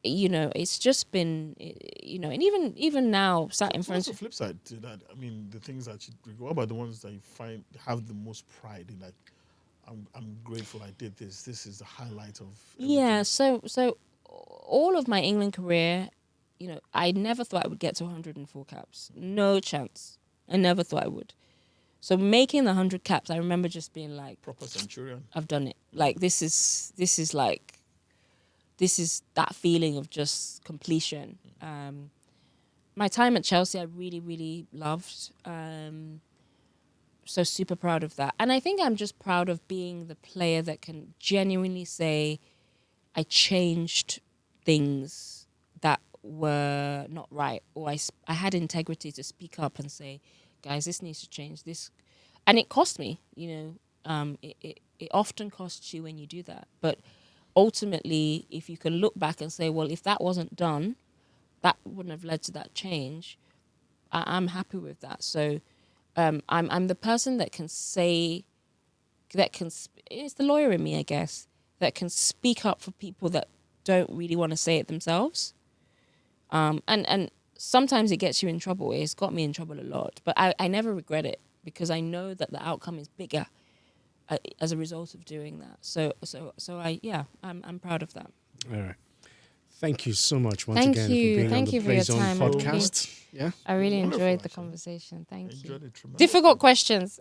it's just been, and even now, sat in There's front also of, flip side to that. I mean, the things that what about the ones that you find have the most pride in? Like, I'm grateful I did this. This is the highlight of everything. Yeah, so all of my England career, I never thought I would get to 104 caps. No chance. I never thought I would. So making the 100 caps, I remember just being like, Proper centurion. I've done it. Like this is that feeling of just completion. My time at Chelsea, I really, really loved. So super proud of that. And I think I'm just proud of being the player that can genuinely say, I changed things that were not right, or I had integrity to speak up and say, guys, this needs to change. This, and it cost me. It often costs you when you do that. But ultimately, if you can look back and say, well, if that wasn't done, that wouldn't have led to that change. I'm happy with that. So I'm the person that can say, it's the lawyer in me, I guess, that can speak up for people that don't really want to say it themselves. And sometimes it gets you in trouble. It's got me in trouble a lot, but I never regret it because I know that the outcome is bigger as a result of doing that. So I'm proud of that. All right. Thank you so much once Thank again you. for being Thank on you the for your Playzone time. podcast. Yeah. I really Wonderful, enjoyed the actually. conversation. Thank you. Enjoyed it tremendously. Difficult questions.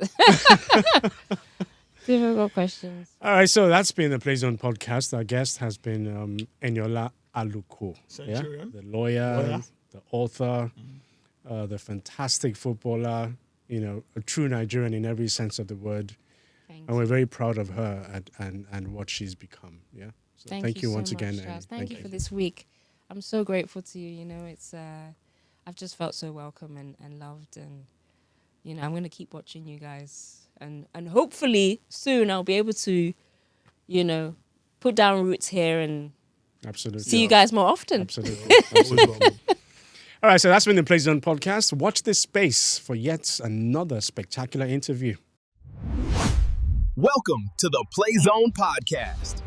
Difficult questions. All right, so that's been the Playzone podcast. Our guest has been Eniola Aluko, Centurion. the lawyer, the author, the fantastic footballer, a true Nigerian in every sense of the word. And we're very proud of her and what she's become. Yeah. So thank you once so again. much, Charles. Annie. Thank you for this week. I'm so grateful to you. You know, it's I've just felt so welcome and loved, and you know, I'm gonna keep watching you guys, and hopefully soon I'll be able to, you know, put down roots here and Absolutely. see you guys more often. Absolutely. All right, so that's been the Playzone podcast. Watch this space for yet another spectacular interview. Welcome to the Playzone podcast.